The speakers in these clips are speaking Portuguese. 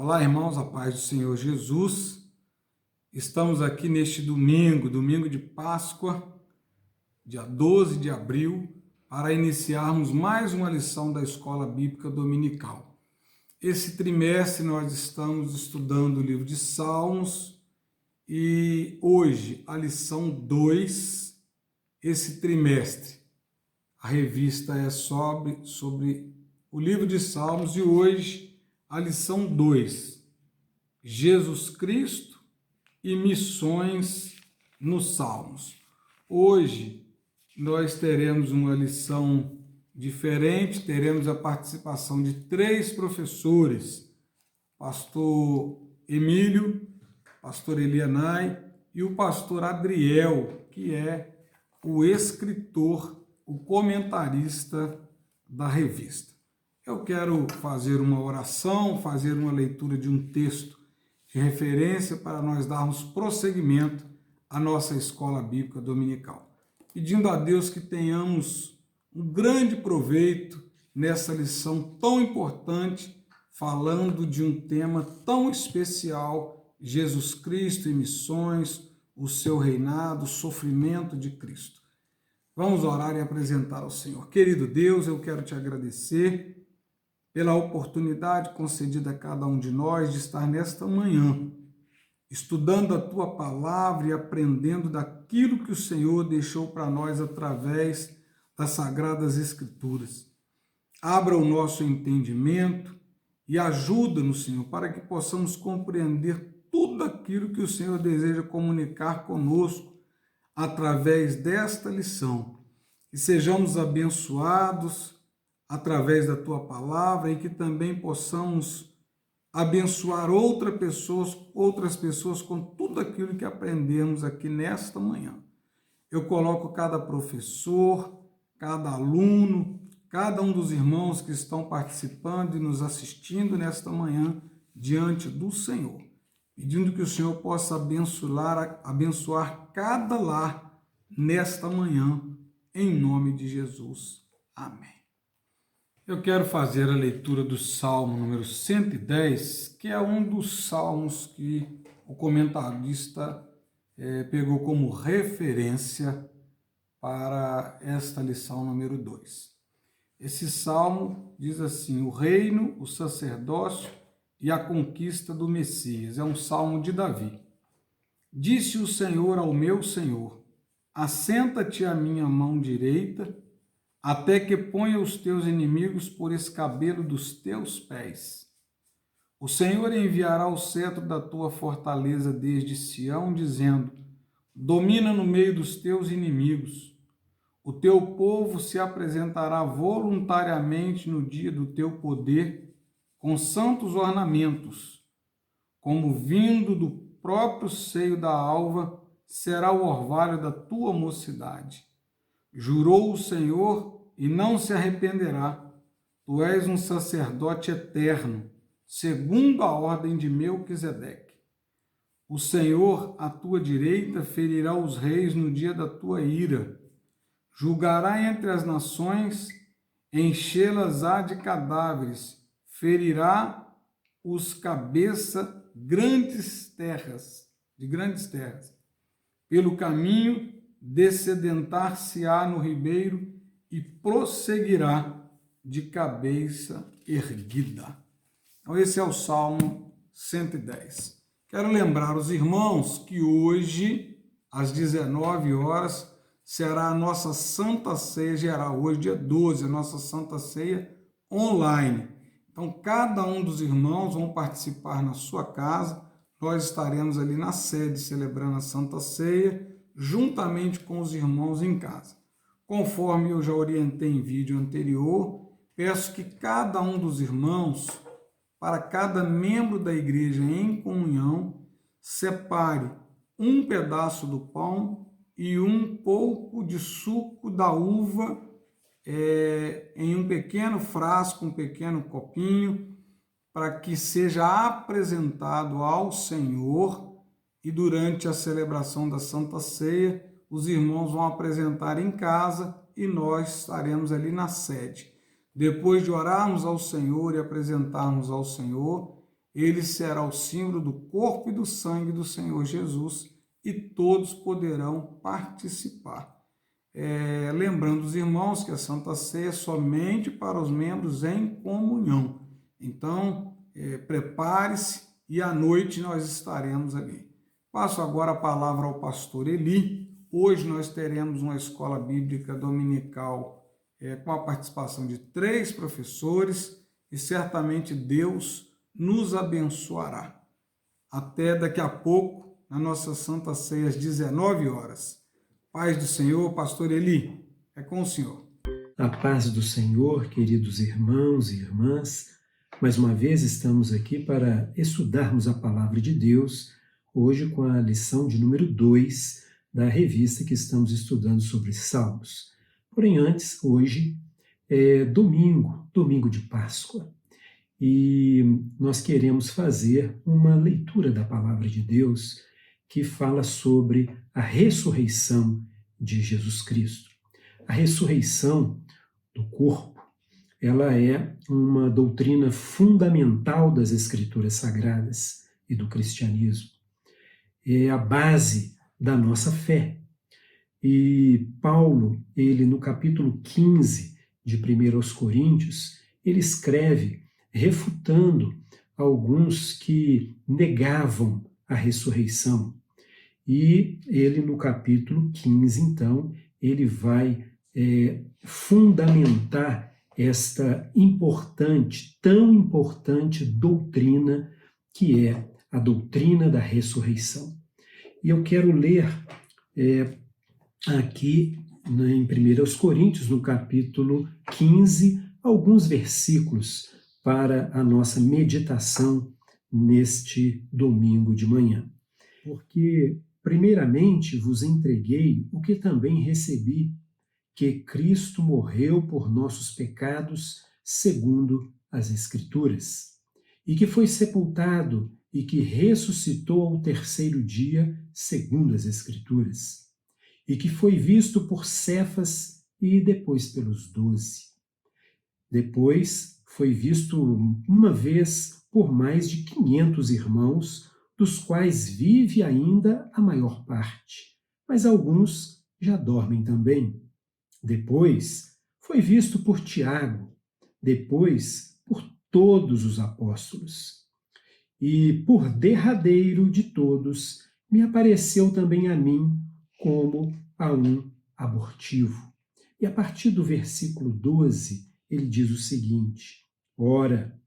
Olá, irmãos, a paz do Senhor Jesus. Estamos aqui neste domingo de Páscoa, dia 12 de abril, para iniciarmos mais uma lição da Escola Bíblica Dominical. Esse trimestre nós estamos estudando o livro de Salmos e hoje a lição 2, esse trimestre. A revista é sobre o livro de Salmos e hoje a lição 2, Jesus Cristo e missões nos Salmos. Hoje nós teremos uma lição diferente, teremos a participação de 3 professores, pastor Emílio, pastor Elianai e o pastor Adriel, que é o escritor, o comentarista da revista. Eu quero fazer uma oração, fazer uma leitura de um texto de referência para nós darmos prosseguimento à nossa escola bíblica dominical. Pedindo a Deus que tenhamos um grande proveito nessa lição tão importante, falando de um tema tão especial, Jesus Cristo e missões, o seu reinado, o sofrimento de Cristo. Vamos orar e apresentar ao Senhor. Querido Deus, eu quero te agradecer pela oportunidade concedida a cada um de nós de estar nesta manhã, estudando a Tua Palavra e aprendendo daquilo que o Senhor deixou para nós através das Sagradas Escrituras. Abra o nosso entendimento e ajuda-nos, Senhor, para que possamos compreender tudo aquilo que o Senhor deseja comunicar conosco através desta lição. Que sejamos abençoados através da Tua Palavra e que também possamos abençoar outras pessoas com tudo aquilo que aprendemos aqui nesta manhã. Eu coloco cada professor, cada aluno, cada um dos irmãos que estão participando e nos assistindo nesta manhã diante do Senhor, pedindo que o Senhor possa abençoar cada lar nesta manhã, em nome de Jesus. Amém. Eu quero fazer a leitura do Salmo número 110, que é um dos salmos que o comentarista pegou como referência para esta lição número 2. Esse salmo diz assim: o reino, o sacerdócio e a conquista do Messias. É um salmo de Davi. Disse o Senhor ao meu Senhor: assenta-te à minha mão direita, até que ponha os teus inimigos por escabelo dos teus pés. O Senhor enviará o cetro da tua fortaleza desde Sião, dizendo: domina no meio dos teus inimigos. O teu povo se apresentará voluntariamente no dia do teu poder, com santos ornamentos. Como vindo do próprio seio da alva, será o orvalho da tua mocidade. Jurou o Senhor e não se arrependerá. Tu és um sacerdote eterno, segundo a ordem de Melquisedeque. O Senhor, à tua direita, ferirá os reis no dia da tua ira. Julgará entre as nações, enchê-las-á de cadáveres, ferirá os cabeça de grandes terras. Pelo caminho descedentar-se-á no ribeiro e prosseguirá de cabeça erguida. Então esse é o Salmo 110. Quero lembrar os irmãos que hoje, às 19 horas, será a nossa Santa Ceia geral. Hoje, dia 12, a nossa Santa Ceia online. Então, cada um dos irmãos vão participar na sua casa. Nós estaremos ali na sede celebrando a Santa Ceia, juntamente com os irmãos em casa. Conforme eu já orientei em vídeo anterior, peço que cada um dos irmãos, para cada membro da igreja em comunhão, separe um pedaço do pão e um pouco de suco da uva em um pequeno frasco, um pequeno copinho, para que seja apresentado ao Senhor e durante a celebração da Santa Ceia, os irmãos vão apresentar em casa e nós estaremos ali na sede. Depois de orarmos ao Senhor e apresentarmos ao Senhor, Ele será o símbolo do corpo e do sangue do Senhor Jesus e todos poderão participar. Lembrando os irmãos que a Santa Ceia é somente para os membros em comunhão. Então, prepare-se e à noite nós estaremos ali. Passo agora a palavra ao pastor Eli. Hoje nós teremos uma escola bíblica dominical com a participação de 3 professores e certamente Deus nos abençoará. Até daqui a pouco, na nossa Santa Ceia às 19 horas. Paz do Senhor, pastor Eli, é com o senhor. A paz do Senhor, queridos irmãos e irmãs, mais uma vez estamos aqui para estudarmos a palavra de Deus, hoje com a lição de número 2 da revista que estamos estudando sobre Salmos. Porém, antes, hoje é domingo de Páscoa, e nós queremos fazer uma leitura da palavra de Deus que fala sobre a ressurreição de Jesus Cristo. A ressurreição do corpo, ela é uma doutrina fundamental das Escrituras Sagradas e do cristianismo. É a base da nossa fé. E Paulo, ele no capítulo 15 de 1 aos Coríntios, ele escreve refutando alguns que negavam a ressurreição. E ele, no capítulo 15, então, ele vai fundamentar esta tão importante doutrina que é a doutrina da ressurreição. E eu quero ler aqui em 1 Coríntios, no capítulo 15, alguns versículos para a nossa meditação neste domingo de manhã. Porque, primeiramente, vos entreguei o que também recebi, que Cristo morreu por nossos pecados, segundo as Escrituras, e que foi sepultado e que ressuscitou ao 3º dia, segundo as Escrituras, e que foi visto por Cefas e depois pelos 12. Depois foi visto uma vez por mais de 500 irmãos, dos quais vive ainda a maior parte, mas alguns já dormem também. Depois foi visto por Tiago, depois por todos os apóstolos. E por derradeiro de todos, me apareceu também a mim como a um abortivo. E a partir do versículo 12, ele diz o seguinte: ora,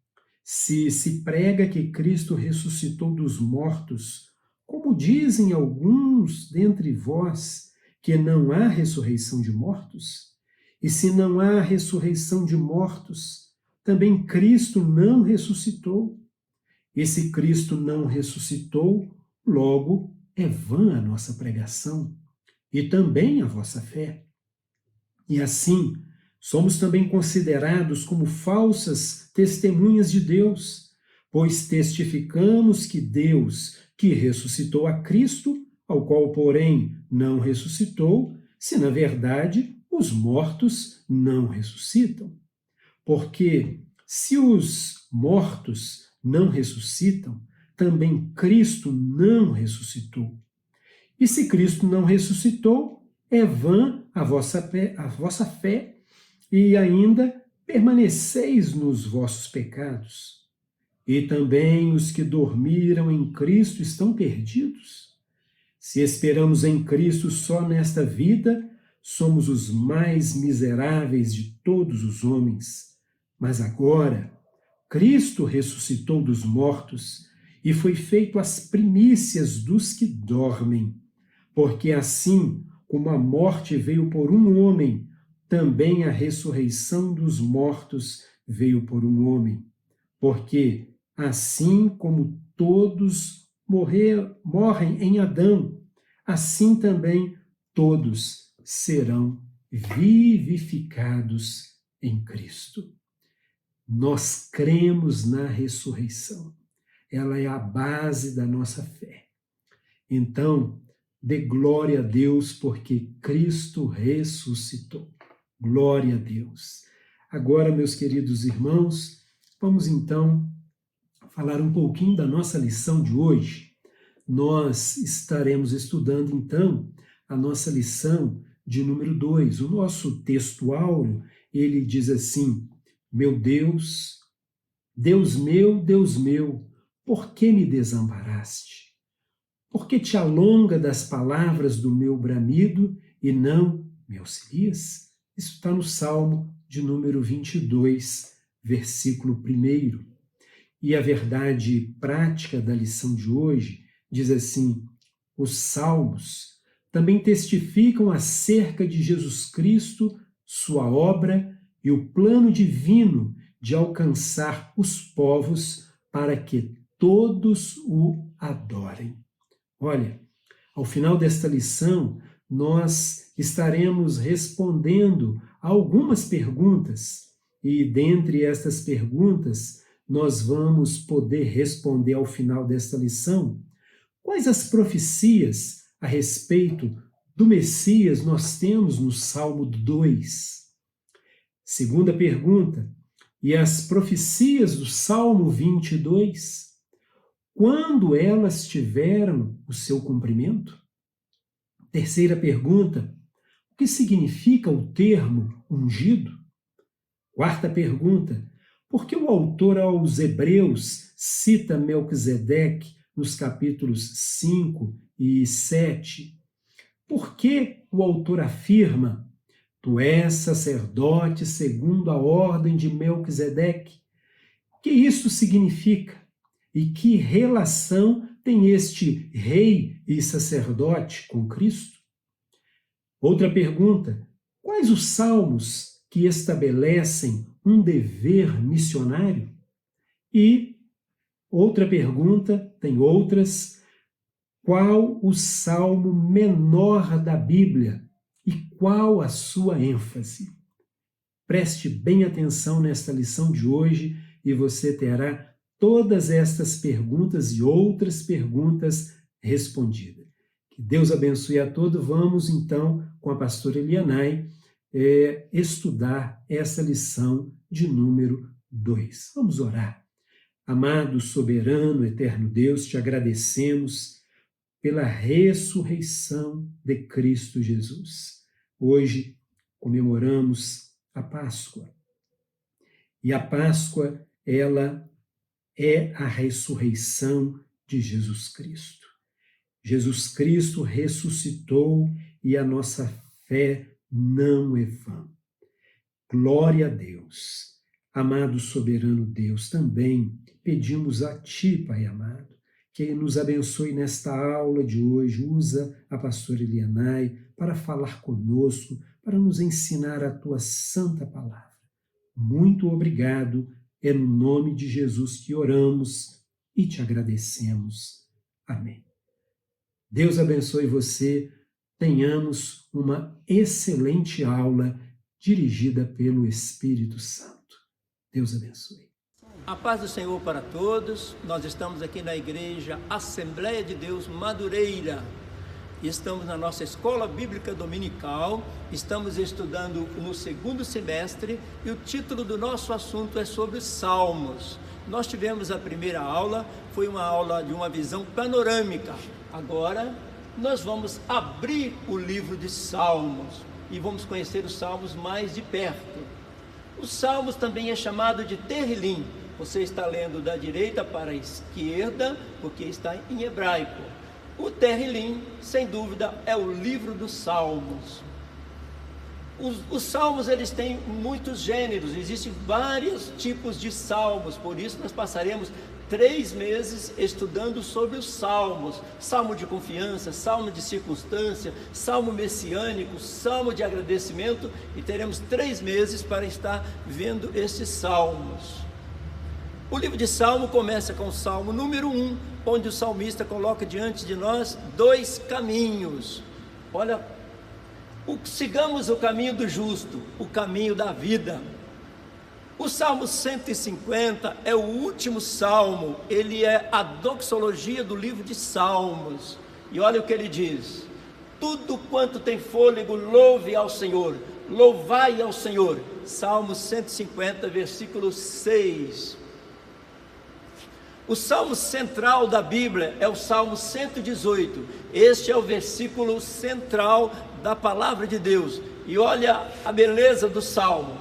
se prega que Cristo ressuscitou dos mortos, como dizem alguns dentre vós, que não há ressurreição de mortos? E se não há ressurreição de mortos, também Cristo não ressuscitou. E se Cristo não ressuscitou, logo é vã a nossa pregação, e também a vossa fé. E assim, somos também considerados como falsas testemunhas de Deus, pois testificamos que Deus, que ressuscitou a Cristo, ao qual, porém, não ressuscitou, se na verdade os mortos não ressuscitam. Porque se os mortos não ressuscitam, também Cristo não ressuscitou. E se Cristo não ressuscitou, é vã a vossa fé, e ainda permaneceis nos vossos pecados. E também os que dormiram em Cristo estão perdidos. Se esperamos em Cristo só nesta vida, somos os mais miseráveis de todos os homens. Mas agora, Cristo ressuscitou dos mortos e foi feito as primícias dos que dormem. Porque assim como a morte veio por um homem, também a ressurreição dos mortos veio por um homem. Porque assim como todos morrem em Adão, assim também todos serão vivificados em Cristo. Nós cremos na ressurreição. Ela é a base da nossa fé. Então, dê glória a Deus porque Cristo ressuscitou. Glória a Deus. Agora, meus queridos irmãos, vamos então falar um pouquinho da nossa lição de hoje. Nós estaremos estudando, então, a nossa lição de número 2. O nosso texto áureo, ele diz assim: meu Deus, Deus meu, por que me desamparaste? Por que te alonga das palavras do meu bramido e não me auxilias? Isso está no Salmo de número 22, versículo 1. E a verdade prática da lição de hoje diz assim: os salmos também testificam acerca de Jesus Cristo, sua obra e o plano divino de alcançar os povos para que todos o adorem. Olha, ao final desta lição, nós estaremos respondendo a algumas perguntas, e dentre estas perguntas, nós vamos poder responder ao final desta lição quais as profecias a respeito do Messias nós temos no Salmo 2. Segunda pergunta: e as profecias do Salmo 22, quando elas tiveram o seu cumprimento? Terceira pergunta: o que significa o termo ungido? Quarta pergunta: por que o autor aos Hebreus cita Melquisedeque nos capítulos 5 e 7? Por que o autor afirma: tu és sacerdote segundo a ordem de Melquisedeque? O que isso significa? E que relação tem este rei e sacerdote com Cristo? Outra pergunta: quais os salmos que estabelecem um dever missionário? E outra pergunta, tem outras: qual o salmo menor da Bíblia e qual a sua ênfase? Preste bem atenção nesta lição de hoje e você terá todas estas perguntas e outras perguntas respondidas. Que Deus abençoe a todos. Vamos então, com a pastora Elianai, estudar essa lição de número 2. Vamos orar. Amado, soberano, eterno Deus, te agradecemos pela ressurreição de Cristo Jesus. Hoje comemoramos a Páscoa. E a Páscoa, ela é a ressurreição de Jesus Cristo. Jesus Cristo ressuscitou e a nossa fé não é vã. Glória a Deus. Amado soberano Deus, também pedimos a Ti, Pai amado, que nos abençoe nesta aula de hoje. Usa a pastora Elianai para falar conosco, para nos ensinar a Tua santa palavra. Muito obrigado. É no nome de Jesus que oramos e te agradecemos. Amém. Deus abençoe você. Tenhamos uma excelente aula dirigida pelo Espírito Santo. Deus abençoe. A paz do Senhor para todos. Nós estamos aqui na Igreja Assembleia de Deus Madureira. Estamos na nossa Escola Bíblica Dominical. Estamos estudando no segundo semestre e o título do nosso assunto é sobre Salmos. Nós tivemos a primeira aula, foi uma aula de uma visão panorâmica. Agora nós vamos abrir o livro de Salmos e vamos conhecer os Salmos mais de perto. Os Salmos também é chamado de Terrilim. Você está lendo da direita para a esquerda, porque está em hebraico. O Terrilim, sem dúvida, é o livro dos Salmos. Os Salmos, eles têm muitos gêneros, existem vários tipos de Salmos, por isso nós passaremos 3 meses estudando sobre os Salmos. Salmo de confiança, Salmo de circunstância, Salmo messiânico, Salmo de agradecimento, e teremos 3 meses para estar vendo esses Salmos. O livro de Salmo começa com o Salmo número 1, onde o salmista coloca diante de nós 2 caminhos. Olha, sigamos o caminho do justo, o caminho da vida. O Salmo 150 é o último salmo, ele é a doxologia do livro de Salmos. E olha o que ele diz: tudo quanto tem fôlego, louve ao Senhor, louvai ao Senhor. Salmo 150, versículo 6. O salmo central da Bíblia é o Salmo 118. Este é o versículo central da palavra de Deus. E olha a beleza do salmo.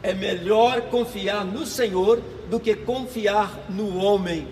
É melhor confiar no Senhor do que confiar no homem.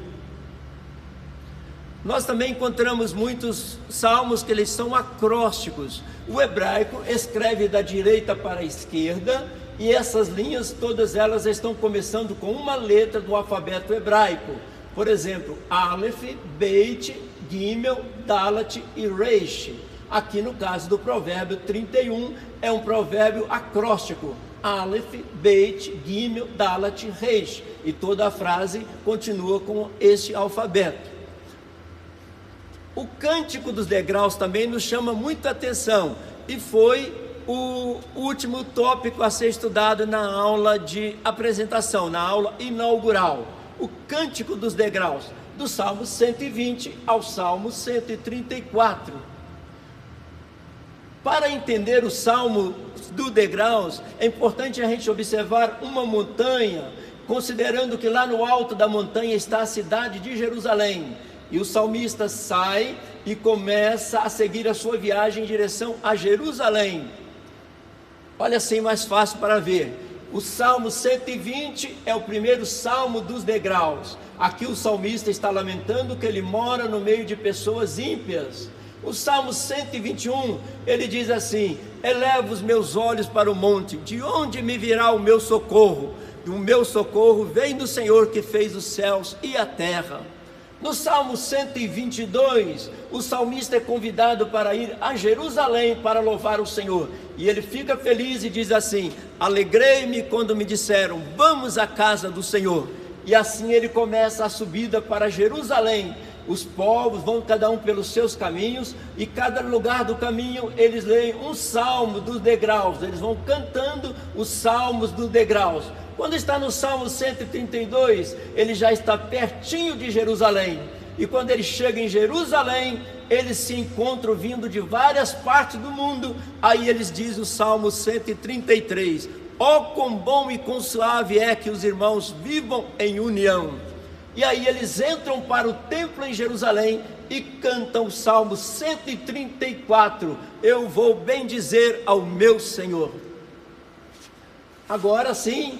Nós também encontramos muitos salmos que eles são acrósticos. O hebraico escreve da direita para a esquerda, e essas linhas, todas elas estão começando com uma letra do alfabeto hebraico. Por exemplo, Aleph, Beit, Gimel, Dalet e Reish. Aqui no caso do provérbio 31, é um provérbio acróstico. Aleph, Beit, Gimel, Dalet e Reish. E toda a frase continua com este alfabeto. O Cântico dos Degraus também nos chama muita atenção. E foi o último tópico a ser estudado na aula de apresentação, na aula inaugural. O Cântico dos Degraus, do Salmo 120 ao Salmo 134. Para entender o Salmo do Degraus, é importante a gente observar uma montanha, considerando que lá no alto da montanha está a cidade de Jerusalém. E o salmista sai e começa a seguir a sua viagem em direção a Jerusalém. Olha assim, mais fácil para ver. O Salmo 120 é o primeiro salmo dos degraus. Aqui o salmista está lamentando que ele mora no meio de pessoas ímpias. O Salmo 121, ele diz assim: eleva os meus olhos para o monte, de onde me virá o meu socorro? E o meu socorro vem do Senhor que fez os céus e a terra. No Salmo 122, o salmista é convidado para ir a Jerusalém para louvar o Senhor. E ele fica feliz e diz assim: alegrei-me quando me disseram, vamos à casa do Senhor. E assim ele começa a subida para Jerusalém. Os povos vão cada um pelos seus caminhos, e cada lugar do caminho eles leem um salmo dos degraus. Eles vão cantando os salmos dos degraus. Quando está no Salmo 132, ele já está pertinho de Jerusalém. E quando ele chega em Jerusalém, eles se encontram vindo de várias partes do mundo. Aí eles dizem o Salmo 133: ó, quão bom e quão suave é que os irmãos vivam em união. E aí eles entram para o templo em Jerusalém e cantam o Salmo 134: eu vou bendizer ao meu Senhor. Agora sim,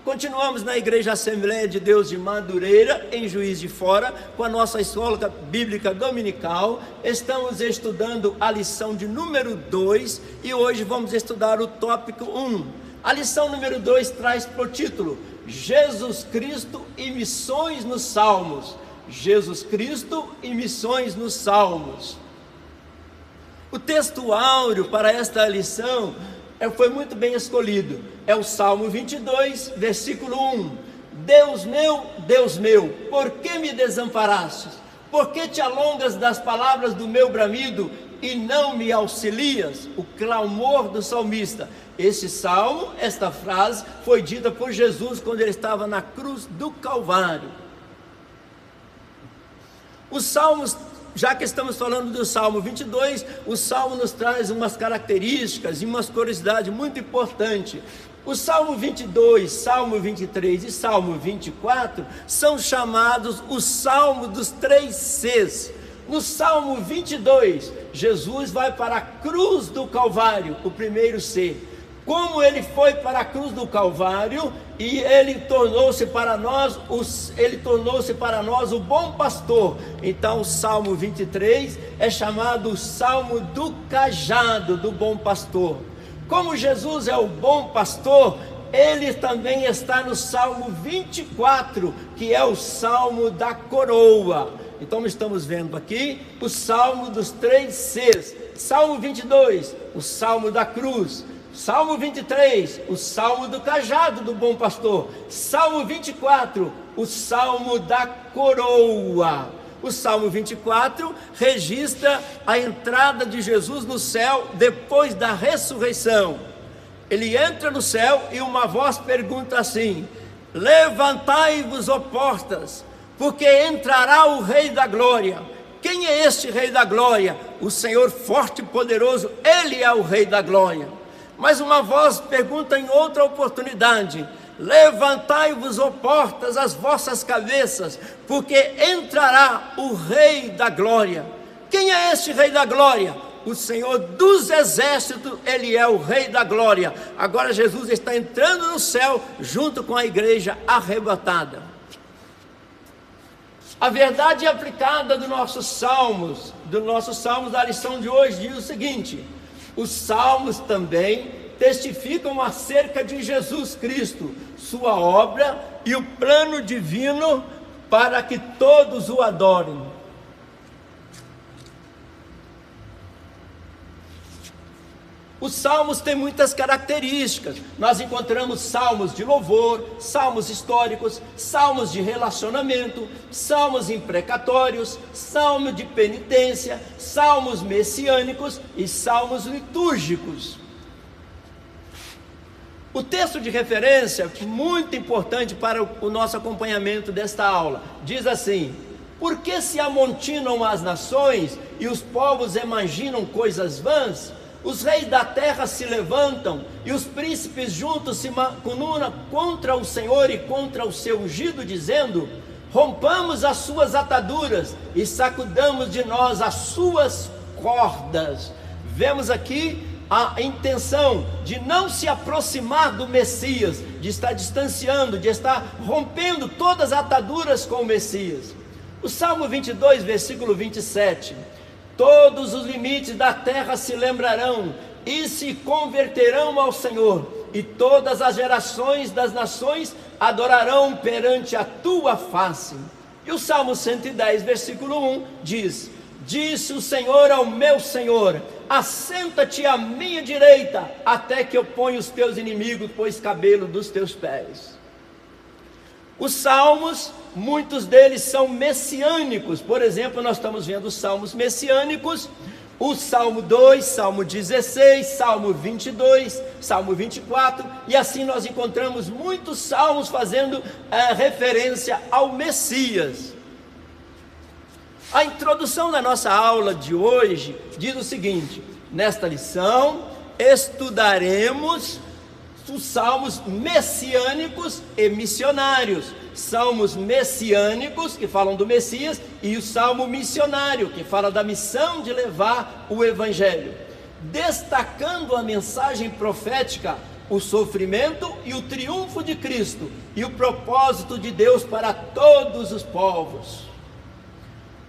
continuamos na Igreja Assembleia de Deus de Madureira, em Juiz de Fora, com a nossa escola bíblica dominical. Estamos estudando a lição de número 2 e hoje vamos estudar o tópico 1. A lição número 2 traz por título: Jesus Cristo e missões nos Salmos. Jesus Cristo e missões nos Salmos. O texto áureo para esta lição foi muito bem escolhido. É o Salmo 22, versículo 1. Deus meu, por que me desamparastes? Por que te alongas das palavras do meu bramido e não me auxilias? O clamor do salmista. Esse salmo, esta frase, foi dita por Jesus quando ele estava na cruz do Calvário. Os salmos, já que estamos falando do Salmo 22, o Salmo nos traz umas características e umas curiosidades muito importantes. O Salmo 22, Salmo 23 e Salmo 24 são chamados o Salmo dos 3 Cs. No Salmo 22, Jesus vai para a cruz do Calvário, o primeiro C. Como ele foi para a cruz do Calvário e ele tornou-se para nós o bom pastor. Então o Salmo 23 é chamado o Salmo do cajado do bom pastor. Como Jesus é o bom pastor, ele também está no Salmo 24, que é o Salmo da coroa. Então estamos vendo aqui o Salmo dos 3 Cs. Salmo 22, o Salmo da cruz. Salmo 23, o Salmo do cajado do bom pastor. Salmo 24, o Salmo da coroa. O Salmo 24 registra a entrada de Jesus no céu depois da ressurreição. Ele entra no céu e uma voz pergunta assim: levantai-vos, ó portas, porque entrará o Rei da Glória. Quem é este Rei da Glória? O Senhor forte e poderoso, Ele é o Rei da Glória. Mas uma voz pergunta em outra oportunidade: levantai-vos, ó portas, as vossas cabeças, porque entrará o Rei da Glória. Quem é este Rei da Glória? O Senhor dos Exércitos, Ele é o Rei da Glória. Agora Jesus está entrando no céu, junto com a igreja arrebatada. A verdade aplicada dos nossos salmos da lição de hoje diz o seguinte: os salmos também testificam acerca de Jesus Cristo, sua obra e o plano divino para que todos o adorem. Os salmos têm muitas características. Nós encontramos salmos de louvor, salmos históricos, salmos de relacionamento, salmos imprecatórios, salmos de penitência, salmos messiânicos e salmos litúrgicos. O texto de referência, muito importante para o nosso acompanhamento desta aula, diz assim: por que se amontinam as nações e os povos imaginam coisas vãs? Os reis da terra se levantam e os príncipes juntos se mancomunam contra o Senhor e contra o seu ungido, dizendo: rompamos as suas ataduras e sacudamos de nós as suas cordas. Vemos aqui a intenção de não se aproximar do Messias, de estar distanciando, de estar rompendo todas as ataduras com o Messias. O Salmo 22, versículo 27: todos os limites da terra se lembrarão e se converterão ao Senhor, e todas as gerações das nações adorarão perante a tua face. E o Salmo 110, versículo 1 diz: disse o Senhor ao meu Senhor: assenta-te à minha direita, até que eu ponha os teus inimigos por escabelo dos teus pés. Os salmos, muitos deles são messiânicos. Por exemplo, nós estamos vendo os salmos messiânicos: o Salmo 2, Salmo 16, Salmo 22, Salmo 24, e assim nós encontramos muitos salmos fazendo referência ao Messias. A introdução da nossa aula de hoje diz o seguinte: nesta lição estudaremos os salmos messiânicos e missionários. Salmos messiânicos, que falam do Messias, e o salmo missionário, que fala da missão de levar o Evangelho, destacando a mensagem profética, o sofrimento e o triunfo de Cristo, e o propósito de Deus para todos os povos.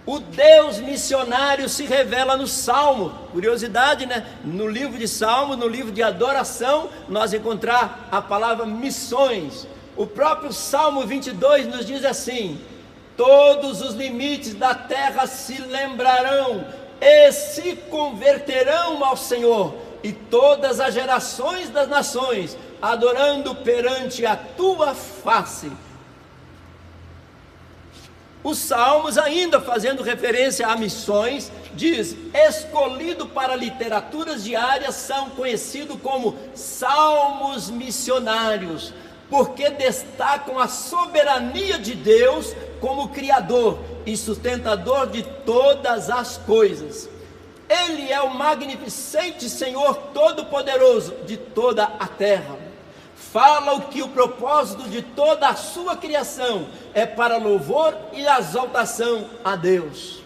O Deus missionário se revela no Salmo. Curiosidade, né? No livro de Salmo, no livro de adoração, nós encontramos a palavra missões. O próprio Salmo 22 nos diz assim: todos os limites da terra se lembrarão e se converterão ao Senhor, e todas as gerações das nações adorando perante a tua face. Os salmos, ainda fazendo referência a missões, diz: escolhido para literaturas diárias, são conhecidos como salmos missionários, porque destacam a soberania de Deus como Criador e sustentador de todas as coisas. Ele é o magnificente Senhor Todo-Poderoso de toda a terra. Fala o que o propósito de toda a sua criação é para louvor e exaltação a Deus.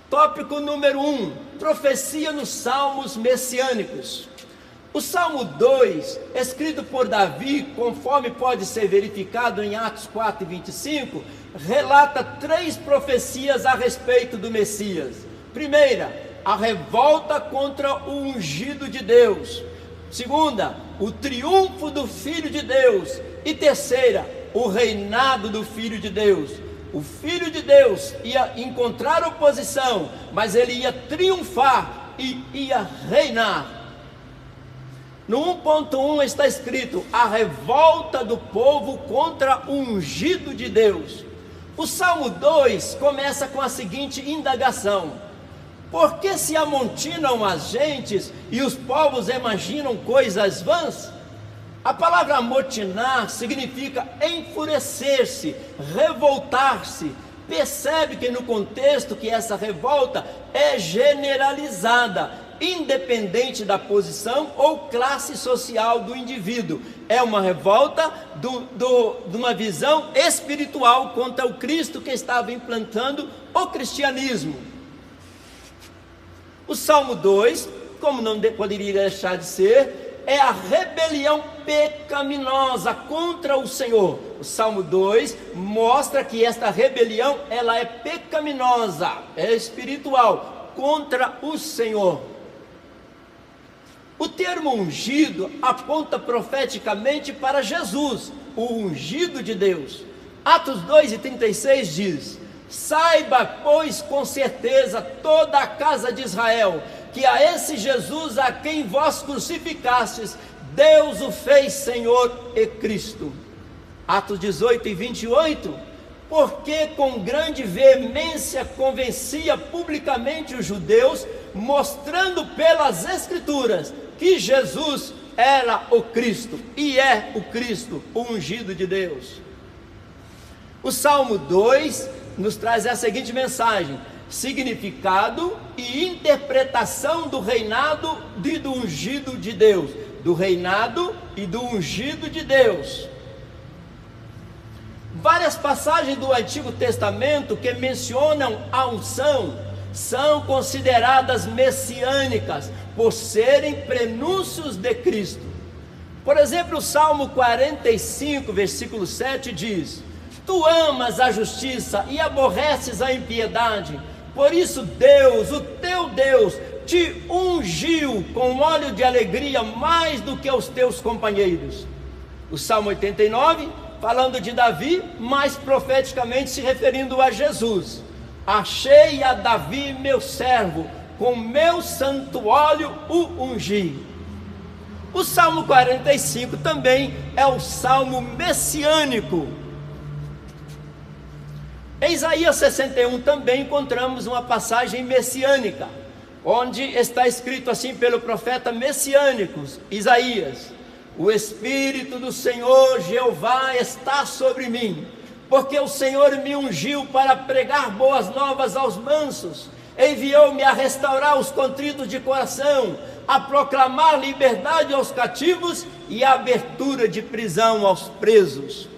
Tópico número 1: profecia nos salmos messiânicos. O Salmo 2, escrito por Davi, conforme pode ser verificado em Atos 4 e 25, relata 3 profecias a respeito do Messias. Primeira, a revolta contra o ungido de Deus. Segunda, o triunfo do Filho de Deus. E terceira, o reinado do Filho de Deus. O Filho de Deus ia encontrar oposição, mas ele ia triunfar e ia reinar. No 1.1 está escrito: a revolta do povo contra o ungido de Deus. O Salmo 2 começa com a seguinte indagação: por que se amontinam as gentes e os povos imaginam coisas vãs? A palavra amotinar significa enfurecer-se, revoltar-se. Percebe que no contexto que essa revolta é generalizada, independente da posição ou classe social do indivíduo. É uma revolta de uma visão espiritual contra o Cristo que estava implantando o cristianismo. O Salmo 2, como não poderia deixar de ser, é a rebelião pecaminosa contra o Senhor. O Salmo 2 mostra que esta rebelião, ela é pecaminosa, é espiritual, contra o Senhor. O termo ungido aponta profeticamente para Jesus, o ungido de Deus. Atos 2:36 diz: saiba, pois, com certeza toda a casa de Israel, que a esse Jesus a quem vós crucificastes, Deus o fez Senhor e Cristo. Atos 18:28, porque com grande veemência convencia publicamente os judeus, mostrando pelas Escrituras que Jesus era o Cristo, e é o Cristo, o ungido de Deus. O Salmo 2 nos traz a seguinte mensagem: significado e interpretação do reinado e do ungido de Deus, do reinado e do ungido de Deus. Várias passagens do Antigo Testamento que mencionam a unção são consideradas messiânicas por serem prenúncios de Cristo. Por exemplo, o Salmo 45, versículo 7 diz: tu amas a justiça e aborreces a impiedade, por isso Deus, o teu Deus, te ungiu com óleo de alegria mais do que os teus companheiros. O Salmo 89, falando de Davi, mais profeticamente se referindo a Jesus: achei a Davi meu servo, com meu santo óleo o ungi. O Salmo 45 também é o salmo messiânico. Em Isaías 61 também encontramos uma passagem messiânica, onde está escrito assim pelo profeta messiânico Isaías: o Espírito do Senhor Jeová está sobre mim, porque o Senhor me ungiu para pregar boas novas aos mansos, enviou-me a restaurar os contritos de coração, a proclamar liberdade aos cativos e a abertura de prisão aos presos.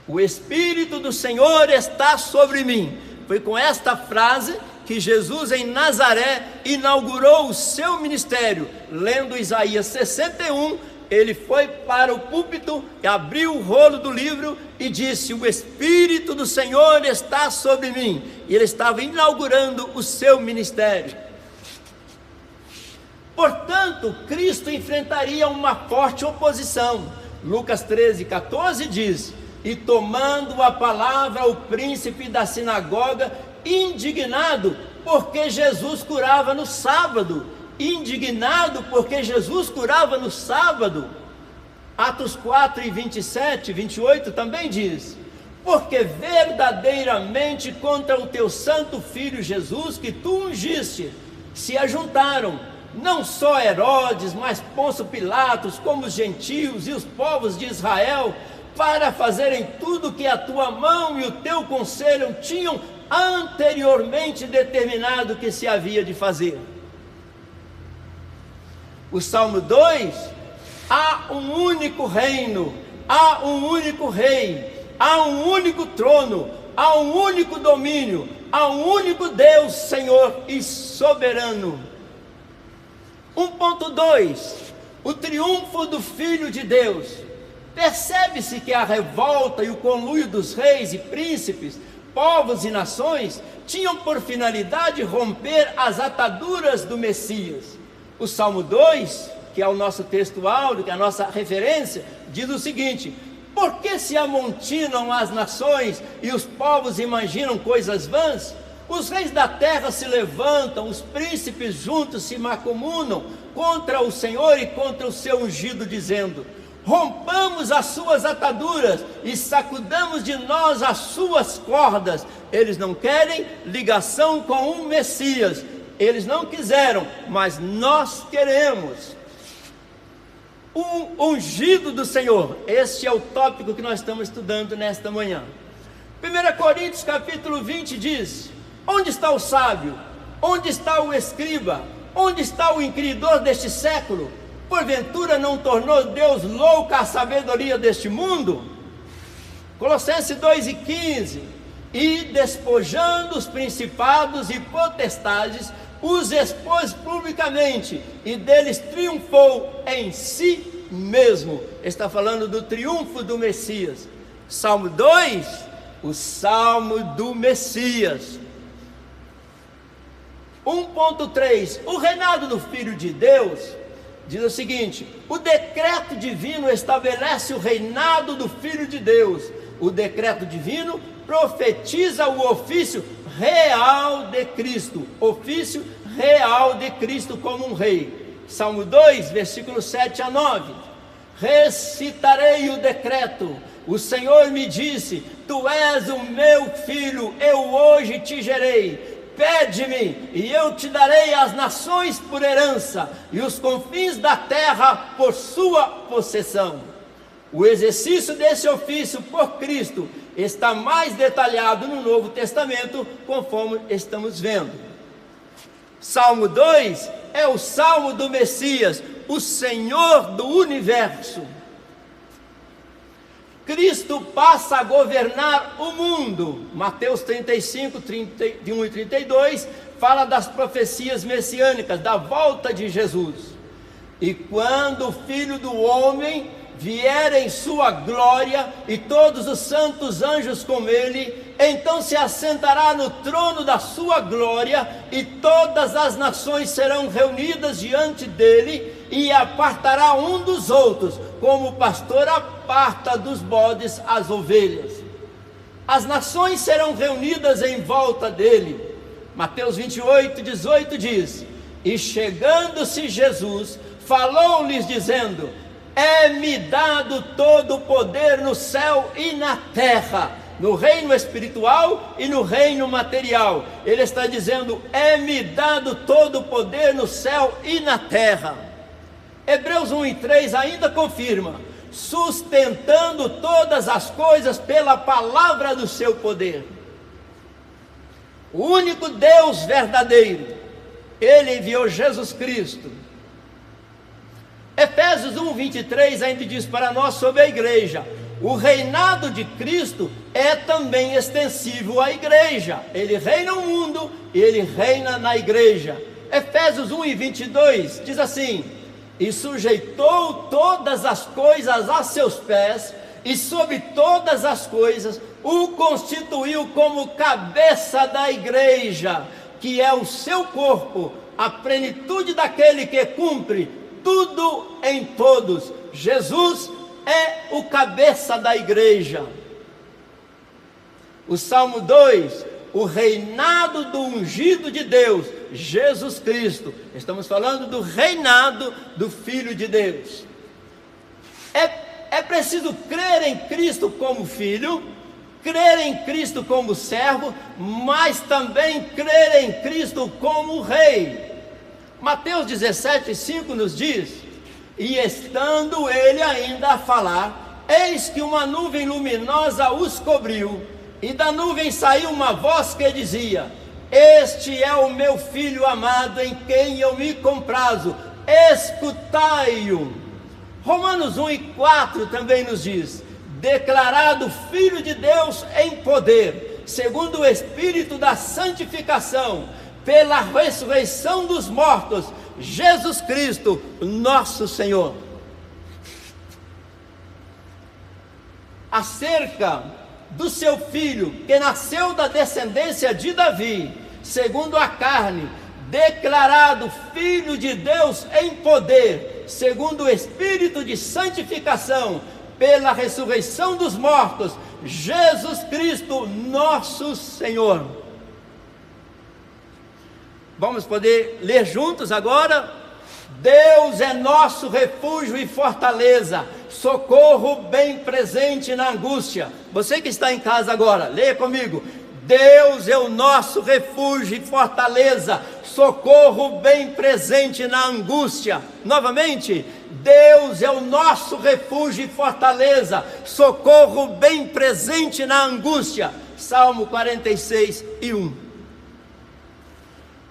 O Espírito do Senhor está sobre mim. Foi com esta frase que Jesus em Nazaré inaugurou o seu ministério. Lendo Isaías 61, ele foi para o púlpito, abriu o rolo do livro e disse: o Espírito do Senhor está sobre mim. E ele estava inaugurando o seu ministério. Portanto, Cristo enfrentaria uma forte oposição. Lucas 13:14 diz: e tomando a palavra o príncipe da sinagoga, indignado porque Jesus curava no sábado. Indignado porque Jesus curava no sábado. Atos 4:27-28 também diz: porque verdadeiramente contra o teu santo filho Jesus, que tu ungiste, se ajuntaram não só Herodes, mas Pôncio Pilatos, como os gentios e os povos de Israel, para fazerem tudo que a tua mão e o teu conselho tinham anteriormente determinado que se havia de fazer. O Salmo 2, há um único reino, há um único rei, há um único trono, há um único domínio, há um único Deus, Senhor e soberano. 1.2, o triunfo do Filho de Deus. Percebe-se que a revolta e o conluio dos reis e príncipes, povos e nações, tinham por finalidade romper as ataduras do Messias. O Salmo 2, que é o nosso texto áureo, que é a nossa referência, diz o seguinte: por que se amontinam as nações e os povos imaginam coisas vãs? Os reis da terra se levantam, os príncipes juntos se macumunam contra o Senhor e contra o seu ungido, dizendo: rompamos as suas ataduras e sacudamos de nós as suas cordas. Eles não querem ligação com o Messias, eles não quiseram, mas nós queremos. O ungido do Senhor, este é o tópico que nós estamos estudando nesta manhã. 1 Coríntios capítulo 20 diz: onde está o sábio? Onde está o escriba? Onde está o inquiridor deste século? Porventura não tornou Deus louca a sabedoria deste mundo? Colossenses 2:15. E despojando os principados e potestades, os expôs publicamente, e deles triunfou em si mesmo. Está falando do triunfo do Messias. Salmo 2, o Salmo do Messias. 1.3, o reinado do Filho de Deus, diz o seguinte: o decreto divino estabelece o reinado do Filho de Deus. O decreto divino profetiza o ofício real de Cristo, ofício real de Cristo como um rei. Salmo 2, versículos 7 a 9. Recitarei o decreto. O Senhor me disse: tu és o meu filho, eu hoje te gerei. Pede-me, e eu te darei as nações por herança, e os confins da terra por sua possessão. O exercício desse ofício por Cristo está mais detalhado no Novo Testamento, conforme estamos vendo. Salmo 2 é o Salmo do Messias, o Senhor do universo. Cristo passa a governar o mundo. Mateus 35, 31 e 32 fala das profecias messiânicas, da volta de Jesus. E quando o Filho do Homem vier em sua glória, e todos os santos anjos com ele, então se assentará no trono da sua glória, e todas as nações serão reunidas diante dele, e apartará um dos outros, como o pastor aparta dos bodes as ovelhas. As nações serão reunidas em volta dele. Mateus 28, 18 diz: e chegando-se Jesus, falou-lhes dizendo: é-me dado todo o poder no céu e na terra, no reino espiritual e no reino material. Ele está dizendo: é-me dado todo o poder no céu e na terra. Hebreus 1:3 ainda confirma: sustentando todas as coisas pela palavra do seu poder. O único Deus verdadeiro, ele enviou Jesus Cristo. Efésios 1:23 ainda diz para nós sobre a igreja: o reinado de Cristo é também extensível à igreja. Ele reina no mundo e ele reina na igreja. Efésios 1:22 diz assim: e sujeitou todas as coisas a seus pés, e sobre todas as coisas o constituiu como cabeça da igreja, que é o seu corpo, a plenitude daquele que cumpre tudo em todos. Jesus é o cabeça da igreja. O Salmo 2, o reinado do ungido de Deus, Jesus Cristo. Estamos falando do reinado do Filho de Deus. É preciso crer em Cristo como Filho, crer em Cristo como servo, mas também crer em Cristo como Rei. Mateus 17:5 nos diz: e estando ele ainda a falar, eis que uma nuvem luminosa os cobriu, e da nuvem saiu uma voz que dizia: este é o meu filho amado, em quem eu me comprazo, escutai-o. Romanos 1:4 também nos diz: declarado Filho de Deus em poder, segundo o Espírito da santificação, pela ressurreição dos mortos, Jesus Cristo, nosso Senhor. Acerca do seu filho, que nasceu da descendência de Davi, segundo a carne, declarado Filho de Deus em poder, segundo o Espírito de santificação, pela ressurreição dos mortos, Jesus Cristo, nosso Senhor. Vamos poder ler juntos agora? Deus é nosso refúgio e fortaleza, socorro bem presente na angústia. Você que está em casa agora, leia comigo: Deus é o nosso refúgio e fortaleza, socorro bem presente na angústia. Novamente: Deus é o nosso refúgio e fortaleza, socorro bem presente na angústia. Salmo 46:1.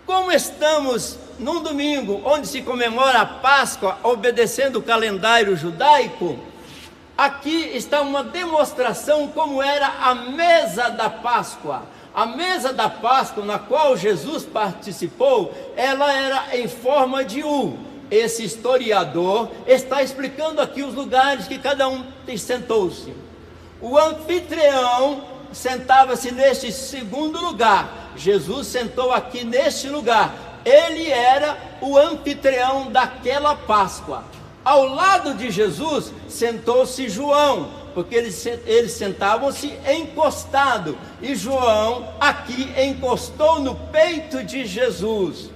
Como estamos num domingo onde se comemora a Páscoa, obedecendo o calendário judaico, aqui está uma demonstração como era a mesa da Páscoa. A mesa da Páscoa, na qual Jesus participou, ela era em forma de U. Esse historiador está explicando aqui os lugares que cada um sentou-se. O anfitrião sentava-se neste segundo lugar. Jesus sentou aqui neste lugar. Ele era o anfitrião daquela Páscoa. Ao lado de Jesus sentou-se João, porque eles sentavam-se encostado, e João aqui encostou no peito de Jesus,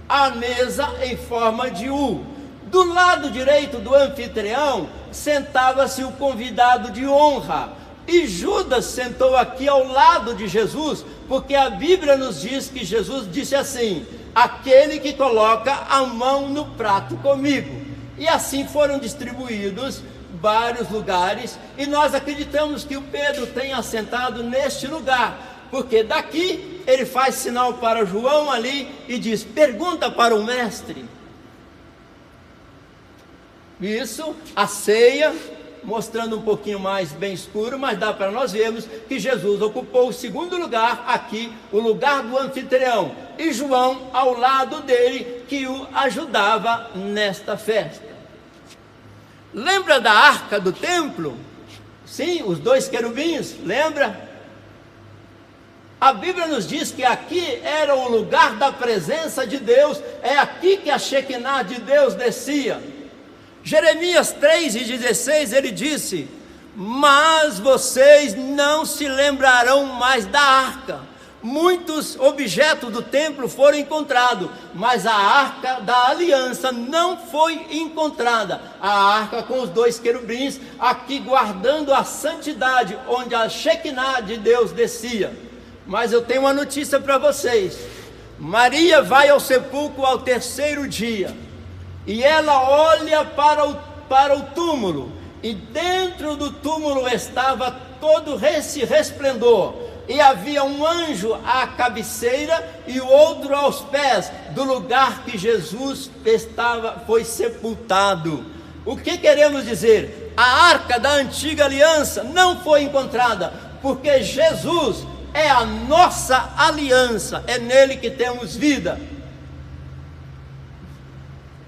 a mesa em forma de U. Do lado direito do anfitrião sentava-se o convidado de honra, e Judas sentou aqui ao lado de Jesus, porque a Bíblia nos diz que Jesus disse assim: aquele que coloca a mão no prato comigo. E assim foram distribuídos vários lugares, e nós acreditamos que o Pedro tenha sentado neste lugar, porque daqui ele faz sinal para João ali e diz: pergunta para o mestre. Isso, a ceia, mostrando um pouquinho mais bem escuro, mas dá para nós vermos que Jesus ocupou o segundo lugar aqui, o lugar do anfitrião, e João ao lado dele, que o ajudava nesta festa. Lembra da arca do templo? Sim, os dois querubins, lembra? A Bíblia nos diz que aqui era o lugar da presença de Deus, é aqui que a Shekinah de Deus descia. Jeremias 3:16, ele disse: mas vocês não se lembrarão mais da arca. Muitos objetos do templo foram encontrados, mas a arca da aliança não foi encontrada. A arca com os dois querubins, aqui guardando a santidade, onde a Shekinah de Deus descia. Mas eu tenho uma notícia para vocês. Maria vai ao sepulcro ao terceiro dia, e ela olha para o túmulo, e dentro do túmulo estava todo esse resplendor, e havia um anjo à cabeceira e o outro aos pés do lugar que Jesus foi sepultado. O que queremos dizer? A arca da antiga aliança não foi encontrada, porque Jesus é a nossa aliança, é nele que temos vida.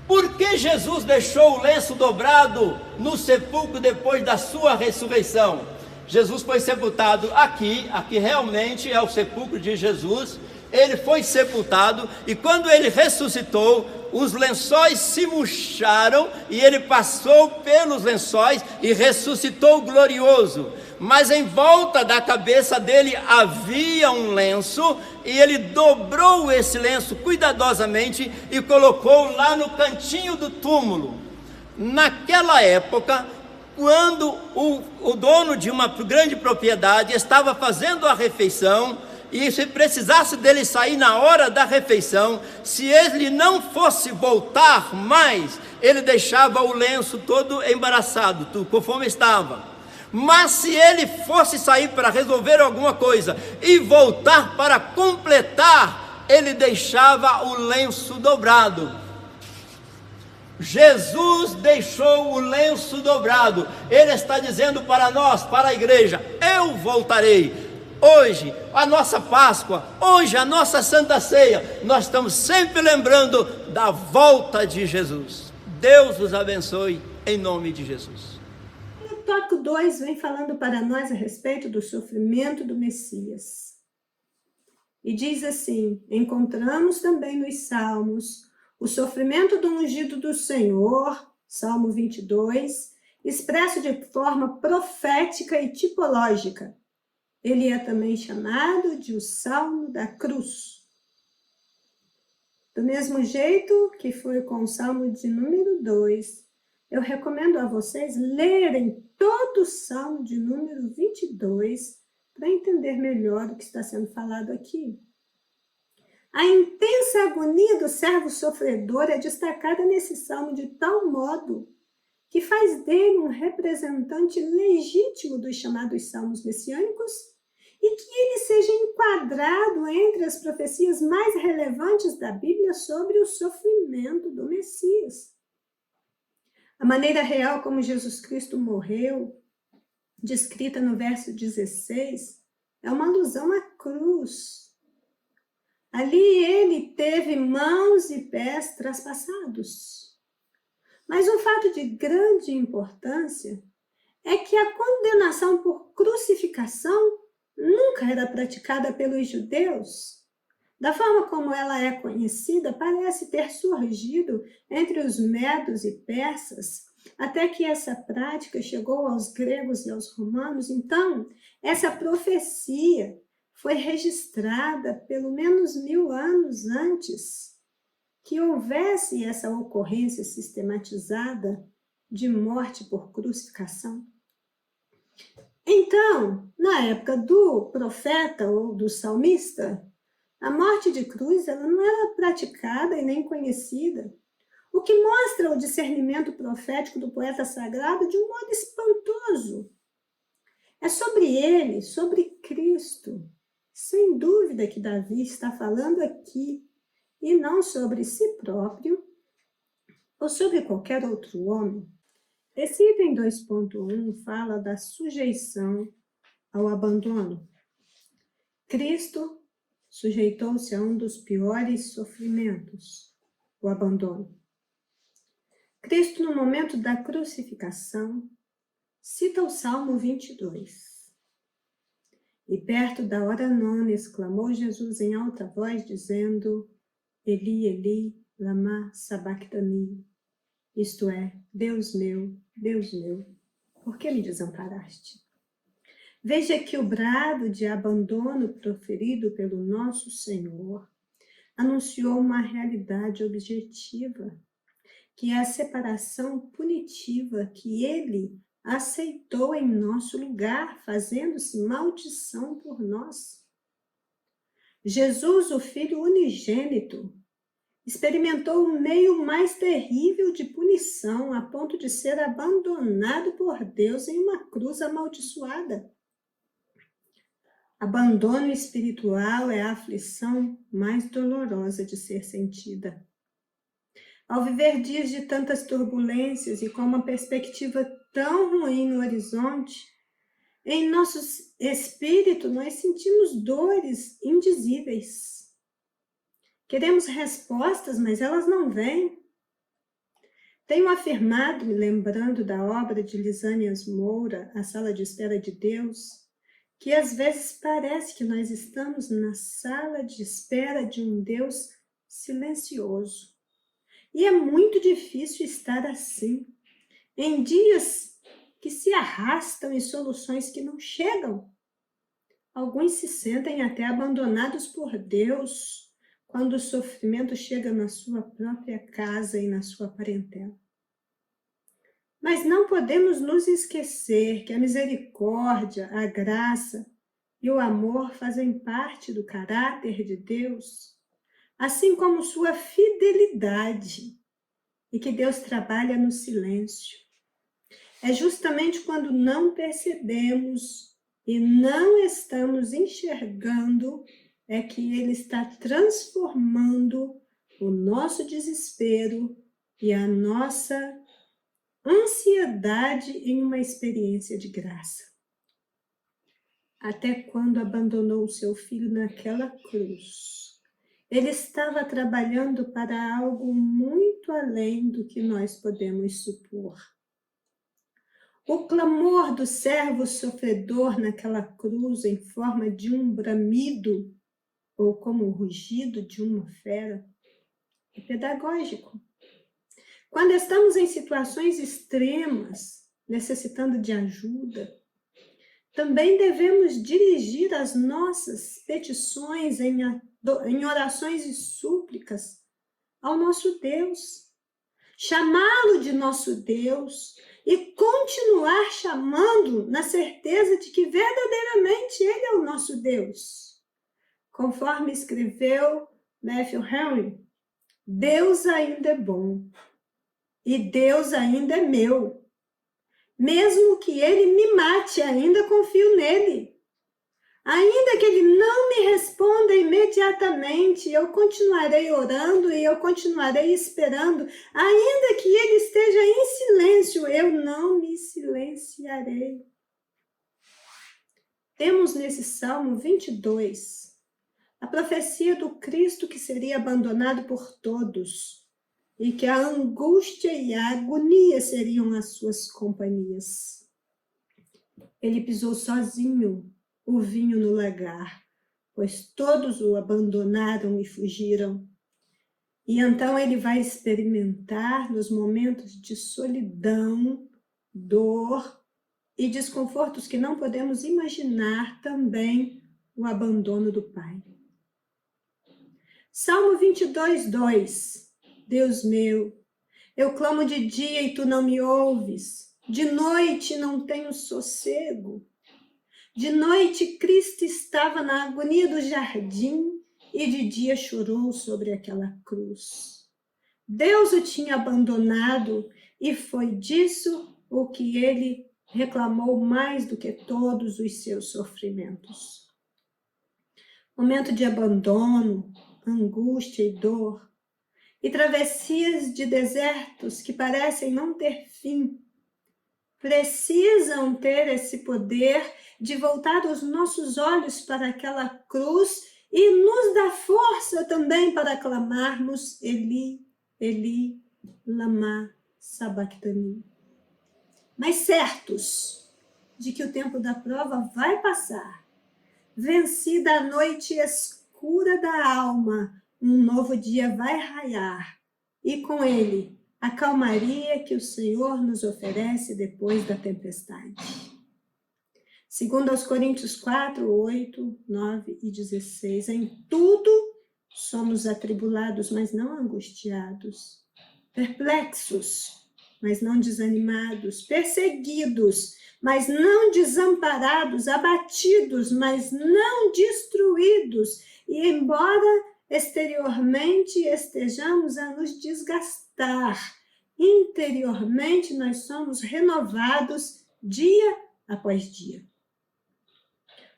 Por que Jesus deixou o lenço dobrado no sepulcro depois da sua ressurreição? Jesus foi sepultado aqui realmente é o sepulcro de Jesus. Ele foi sepultado, e quando ele ressuscitou, os lençóis se murcharam, e ele passou pelos lençóis e ressuscitou glorioso. Mas em volta da cabeça dele havia um lenço, e ele dobrou esse lenço cuidadosamente e colocou lá no cantinho do túmulo. Naquela época, quando o dono de uma grande propriedade estava fazendo a refeição, e se precisasse dele sair na hora da refeição, se ele não fosse voltar mais, ele deixava o lenço todo embaraçado, conforme estava. Mas se ele fosse sair para resolver alguma coisa e voltar para completar, ele deixava o lenço dobrado. Jesus deixou o lenço dobrado. Ele está dizendo para nós, para a igreja: eu voltarei. Hoje, a nossa Páscoa, hoje a nossa Santa Ceia, nós estamos sempre lembrando da volta de Jesus. Deus os abençoe, em nome de Jesus. O tópico 2 vem falando para nós a respeito do sofrimento do Messias. E diz assim: encontramos também nos Salmos o sofrimento do ungido do Senhor, Salmo 22, expresso de forma profética e tipológica. Ele é também chamado de o Salmo da Cruz. Do mesmo jeito que foi com o Salmo de número 2, eu recomendo a vocês lerem todo o Salmo de número 22 para entender melhor o que está sendo falado aqui. A intensa agonia do servo sofredor é destacada nesse salmo de tal modo que faz dele um representante legítimo dos chamados salmos messiânicos e que ele seja enquadrado entre as profecias mais relevantes da Bíblia sobre o sofrimento do Messias. A maneira real como Jesus Cristo morreu, descrita no verso 16, é uma alusão à cruz. Ali ele teve mãos e pés traspassados. Mas um fato de grande importância é que a condenação por crucificação nunca era praticada pelos judeus. Da forma como ela é conhecida, parece ter surgido entre os medos e persas, até que essa prática chegou aos gregos e aos romanos. Então, essa profecia foi registrada pelo menos 1000 anos antes que houvesse essa ocorrência sistematizada de morte por crucificação. Então, na época do profeta ou do salmista, a morte de cruz ela não era praticada e nem conhecida, o que mostra o discernimento profético do poeta sagrado de um modo espantoso. É sobre ele, sobre Cristo, sem dúvida que Davi está falando aqui, e não sobre si próprio ou sobre qualquer outro homem. Esse item 2.1 fala da sujeição ao abandono. Cristo sujeitou-se a um dos piores sofrimentos, o abandono. Cristo, no momento da crucificação, cita o Salmo 22. E perto da hora nona exclamou Jesus em alta voz, dizendo: Eli, Eli, lama sabachthani. Isto é, Deus meu, por que me desamparaste? Veja que o brado de abandono proferido pelo nosso Senhor anunciou uma realidade objetiva, que é a separação punitiva que ele aceitou em nosso lugar, fazendo-se maldição por nós. Jesus, o Filho unigênito, experimentou o meio mais terrível de punição, a ponto de ser abandonado por Deus em uma cruz amaldiçoada. Abandono espiritual é a aflição mais dolorosa de ser sentida. Ao viver dias de tantas turbulências e com uma perspectiva tão ruim no horizonte, em nosso espírito nós sentimos dores indizíveis. Queremos respostas, mas elas não vêm. Tenho afirmado, me lembrando da obra de Lisânias Moura, A Sala de Espera de Deus, que às vezes parece que nós estamos na sala de espera de um Deus silencioso. E é muito difícil estar assim, em dias que se arrastam e soluções que não chegam. Alguns se sentem até abandonados por Deus, quando o sofrimento chega na sua própria casa e na sua parentela. Mas não podemos nos esquecer que a misericórdia, a graça e o amor fazem parte do caráter de Deus, assim como sua fidelidade, e que Deus trabalha no silêncio. É justamente quando não percebemos e não estamos enxergando é que Ele está transformando o nosso desespero e a nossa ansiedade em uma experiência de graça. Até quando abandonou o seu filho naquela cruz, Ele estava trabalhando para algo muito além do que nós podemos supor. O clamor do servo sofredor naquela cruz em forma de um bramido ou como o rugido de uma fera é pedagógico. Quando estamos em situações extremas, necessitando de ajuda, também devemos dirigir as nossas petições em orações e súplicas ao nosso Deus, chamá-lo de nosso Deus e continuar chamando na certeza de que verdadeiramente Ele é o nosso Deus. Conforme escreveu Matthew Henry, Deus ainda é bom e Deus ainda é meu. Mesmo que Ele me mate, ainda confio nele. Ainda que ele não me responda imediatamente, eu continuarei orando e eu continuarei esperando. Ainda que ele esteja em silêncio, eu não me silenciarei. Temos nesse Salmo 22 a profecia do Cristo que seria abandonado por todos e que a angústia e a agonia seriam as suas companhias. Ele pisou sozinho o vinho no lagar, pois todos o abandonaram e fugiram. E então ele vai experimentar nos momentos de solidão, dor e desconfortos que não podemos imaginar também o abandono do Pai. Salmo 22, 2. Deus meu, eu clamo de dia e tu não me ouves, de noite não tenho sossego. De noite, Cristo estava na agonia do jardim e de dia chorou sobre aquela cruz. Deus o tinha abandonado e foi disso o que ele reclamou mais do que todos os seus sofrimentos. Momento de abandono, angústia e dor, e travessias de desertos que parecem não ter fim, precisam ter esse poder de voltar os nossos olhos para aquela cruz e nos dar força também para clamarmos Eli, Eli, lama sabachthani. Mas certos de que o tempo da prova vai passar, vencida a noite escura da alma, um novo dia vai raiar, e com ele a calmaria que o Senhor nos oferece depois da tempestade. Segundo aos Coríntios 4, 8, 9 e 16, em tudo somos atribulados, mas não angustiados, perplexos, mas não desanimados, perseguidos, mas não desamparados, abatidos, mas não destruídos, e embora exteriormente estejamos a nos desgastar, interiormente nós somos renovados dia após dia.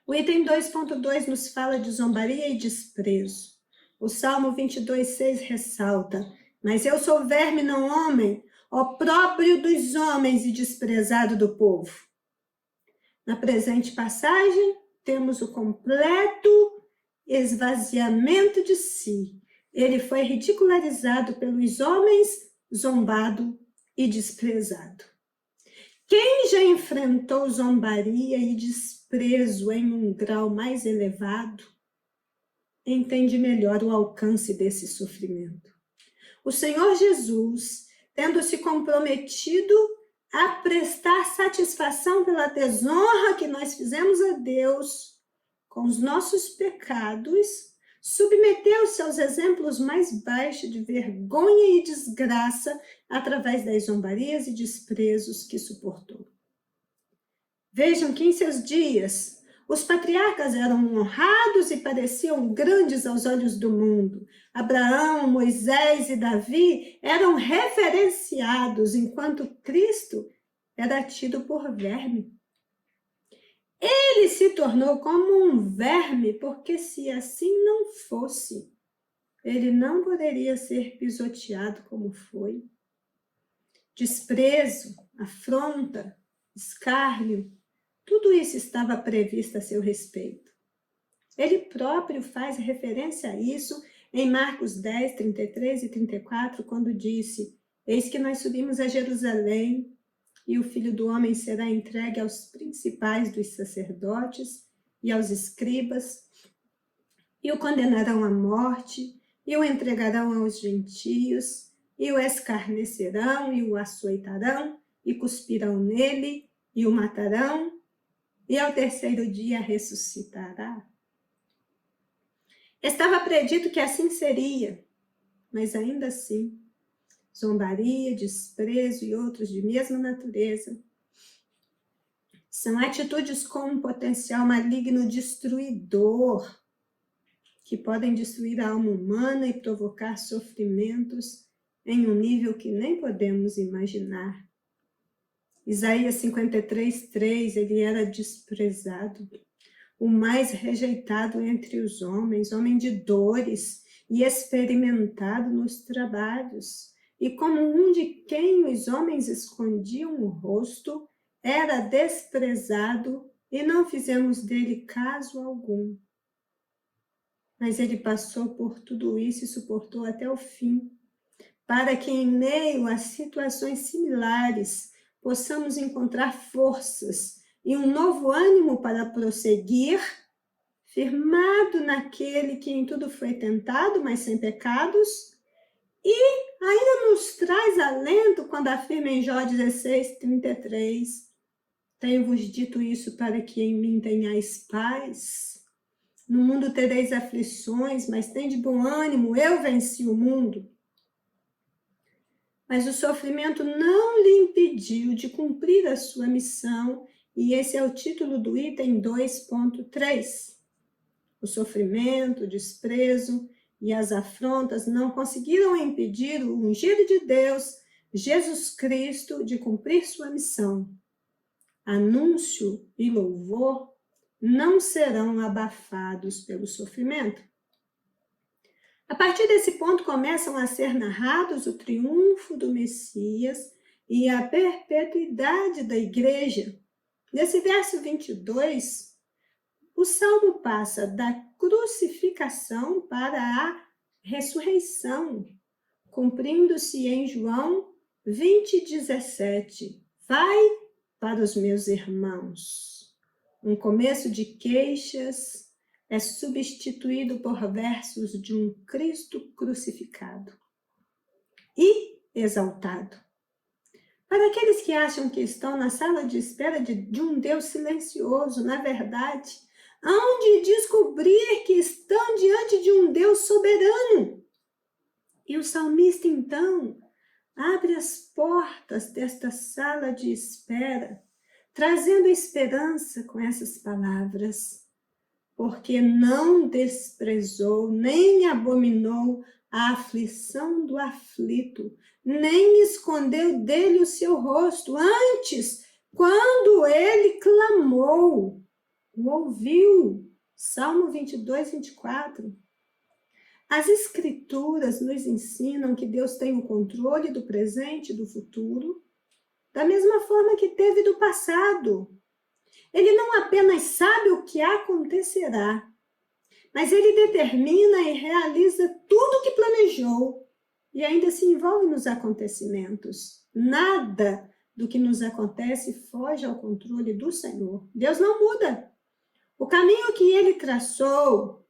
O item 2.2 nos fala de zombaria e desprezo. O Salmo 22:6 ressalta: mas eu sou verme, não homem, opróbrio dos homens e desprezado do povo. Na presente passagem, temos o completo esvaziamento de si. Ele foi ridicularizado pelos homens, zombado e desprezado. Quem já enfrentou zombaria e desprezo em um grau mais elevado, entende melhor o alcance desse sofrimento. O Senhor Jesus, tendo se comprometido a prestar satisfação pela desonra que nós fizemos a Deus com os nossos pecados, submeteu seus exemplos mais baixos de vergonha e desgraça através das zombarias e desprezos que suportou. Vejam que em seus dias, os patriarcas eram honrados e pareciam grandes aos olhos do mundo. Abraão, Moisés e Davi eram reverenciados, enquanto Cristo era tido por verme. Ele se tornou como um verme, porque se assim não fosse, ele não poderia ser pisoteado como foi. Desprezo, afronta, escárnio, tudo isso estava previsto a seu respeito. Ele próprio faz referência a isso em Marcos 10, 33 e 34, quando disse: eis que nós subimos a Jerusalém, e o Filho do Homem será entregue aos principais dos sacerdotes e aos escribas, e o condenarão à morte, e o entregarão aos gentios, e o escarnecerão, e o açoitarão, e cuspirão nele, e o matarão, e ao terceiro dia ressuscitará. Estava predito que assim seria, mas ainda assim, zombaria, desprezo e outros de mesma natureza são atitudes com um potencial maligno destruidor, que podem destruir a alma humana e provocar sofrimentos em um nível que nem podemos imaginar. Isaías 53:3, ele era desprezado. o mais rejeitado entre os homens, homem de dores e experimentado nos trabalhos. E como um de quem os homens escondiam o rosto, era desprezado e não fizemos dele caso algum. Mas ele passou por tudo isso e suportou até o fim, para que em meio a situações similares possamos encontrar forças e um novo ânimo para prosseguir, firmado naquele que em tudo foi tentado, mas sem pecados, e ainda nos traz alento quando afirma em Jó 16:33, tenho-vos dito isso para que em mim tenhais paz. No mundo tereis aflições, mas tende bom ânimo, eu venci o mundo. Mas o sofrimento não lhe impediu de cumprir a sua missão, e esse é o título do item 2.3. O sofrimento, o desprezo e as afrontas não conseguiram impedir o ungido de Deus, Jesus Cristo, de cumprir sua missão. Anúncio e louvor não serão abafados pelo sofrimento. A partir desse ponto começam a ser narrados o triunfo do Messias e a perpetuidade da igreja. Nesse verso 22, o Salmo passa da crucificação para a ressurreição, cumprindo-se em João 20:17. Vai para os meus irmãos. Um começo de queixas é substituído por versos de um Cristo crucificado e exaltado. Para aqueles que acham que estão na sala de espera de um Deus silencioso, na verdade, hão de descobrir que estão diante de um Deus soberano. E o salmista, então, abre as portas desta sala de espera, trazendo esperança com essas palavras. Porque não desprezou, nem abominou a aflição do aflito, nem escondeu dele o seu rosto. Antes, quando ele clamou, o ouviu. Salmo 22:24. As Escrituras nos ensinam que Deus tem o controle do presente e do futuro, da mesma forma que teve do passado. Ele não apenas sabe o que acontecerá, mas ele determina e realiza tudo o que planejou e ainda se envolve nos acontecimentos. Nada do que nos acontece foge ao controle do Senhor. Deus não muda. O caminho que ele traçou,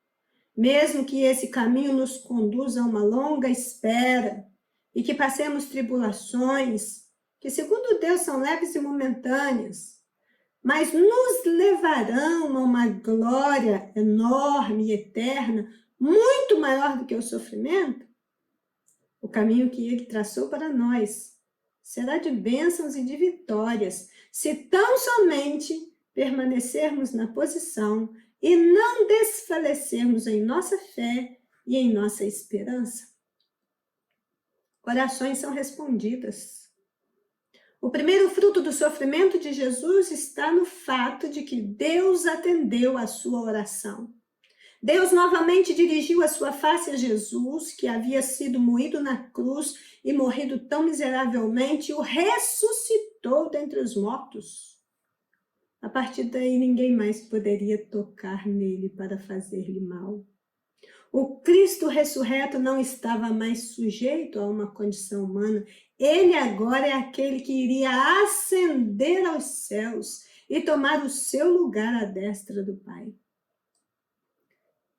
mesmo que esse caminho nos conduza a uma longa espera e que passemos tribulações, que segundo Deus são leves e momentâneas, mas nos levarão a uma glória enorme e eterna, muito maior do que o sofrimento. O caminho que ele traçou para nós será de bênçãos e de vitórias, se tão somente permanecermos na posição e não desfalecermos em nossa fé e em nossa esperança. Orações são respondidas. O primeiro fruto do sofrimento de Jesus está no fato de que Deus atendeu a sua oração. Deus novamente dirigiu a sua face a Jesus, que havia sido moído na cruz e morrido tão miseravelmente, e o ressuscitou dentre os mortos. A partir daí, ninguém mais poderia tocar nele para fazer-lhe mal. O Cristo ressurreto não estava mais sujeito a uma condição humana. Ele agora é aquele que iria ascender aos céus e tomar o seu lugar à destra do Pai.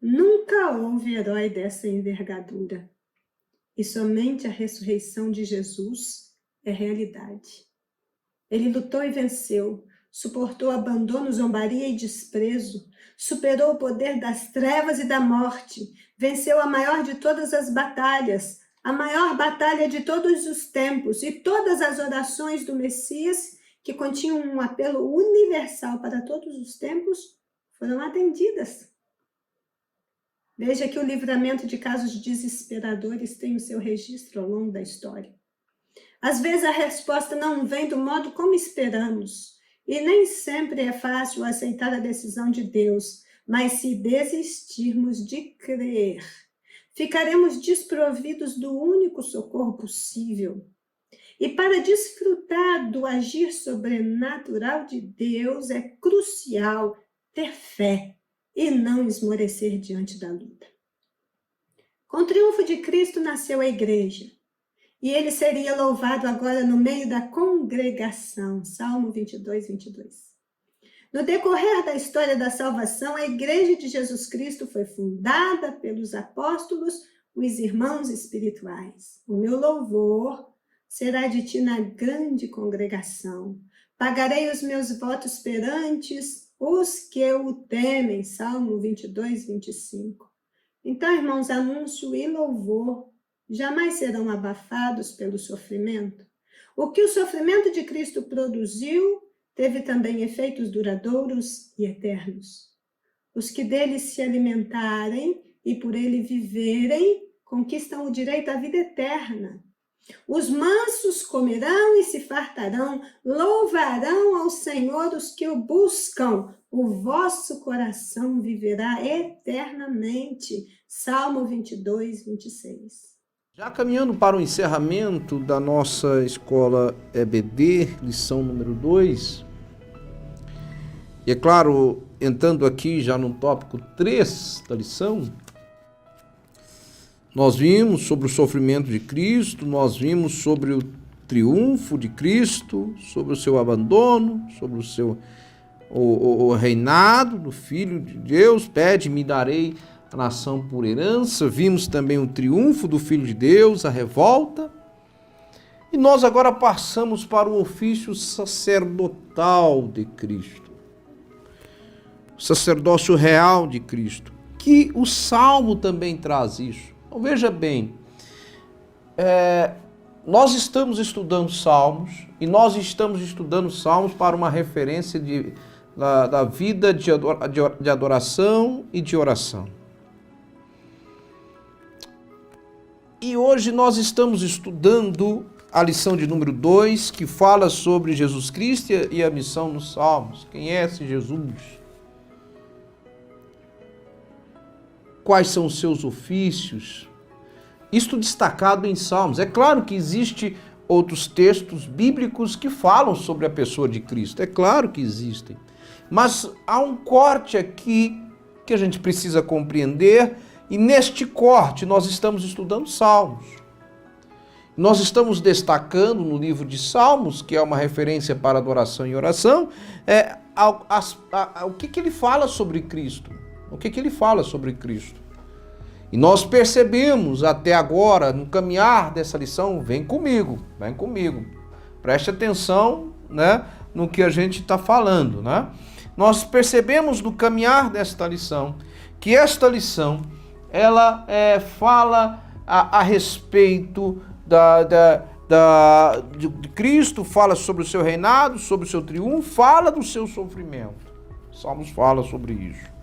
Nunca houve herói dessa envergadura. E somente a ressurreição de Jesus é realidade. Ele lutou e venceu, suportou abandono, zombaria e desprezo, superou o poder das trevas e da morte, venceu a maior de todas as batalhas, a maior batalha de todos os tempos, e todas as orações do Messias, que continham um apelo universal para todos os tempos, foram atendidas. Veja que o livramento de casos desesperadores tem o seu registro ao longo da história. Às vezes a resposta não vem do modo como esperamos, E nem sempre é fácil aceitar a decisão de Deus, mas se desistirmos de crer, ficaremos desprovidos do único socorro possível. E para desfrutar do agir sobrenatural de Deus, é crucial ter fé e não esmorecer diante da luta. Com o triunfo de Cristo nasceu a igreja, e ele seria louvado agora no meio da congregação. Salmo 22, 22. No decorrer da história da salvação, a igreja de Jesus Cristo foi fundada pelos apóstolos, os irmãos espirituais. O meu louvor será de ti na grande congregação. Pagarei os meus votos perante os que o temem. Salmo 22, 25. Então, irmãos, anúncio e louvor jamais serão abafados pelo sofrimento. O que o sofrimento de Cristo produziu teve também efeitos duradouros e eternos. Os que dele se alimentarem e por ele viverem, conquistam o direito à vida eterna. Os mansos comerão e se fartarão, louvarão ao Senhor os que o buscam. O vosso coração viverá eternamente. Salmo 22, 26. Já caminhando para o encerramento da nossa escola EBD, lição número 2, e é claro, entrando aqui já no tópico 3 da lição, nós vimos sobre o sofrimento de Cristo, nós vimos sobre o triunfo de Cristo, sobre o seu abandono, sobre o seu o reinado do Filho de Deus. Pede, me darei a nação por herança. Vimos também o triunfo do Filho de Deus, a revolta. E nós agora passamos para o ofício sacerdotal de Cristo, o sacerdócio real de Cristo, que o Salmo também traz isso. Então, veja bem, nós estamos estudando Salmos, e nós estamos estudando Salmos para uma referência da vida de adoração e de oração. E hoje nós estamos estudando a lição de número 2, que fala sobre Jesus Cristo e a missão nos Salmos. Quem é esse Jesus? Quais são os seus ofícios? Isto destacado em Salmos. É claro que existem outros textos bíblicos que falam sobre a pessoa de Cristo. É claro que existem. Mas há um corte aqui que a gente precisa compreender, e neste corte nós estamos estudando Salmos. Nós estamos destacando no livro de Salmos, que é uma referência para adoração e oração, o que ele fala sobre Cristo. O que ele fala sobre Cristo. E nós percebemos até agora, no caminhar dessa lição, vem comigo. Preste atenção, né, no que a gente está falando. Né? Nós percebemos no caminhar desta lição, que esta lição, ela fala a respeito de Cristo, fala sobre o seu reinado, sobre o seu triunfo, fala do seu sofrimento. Salmos fala sobre isso.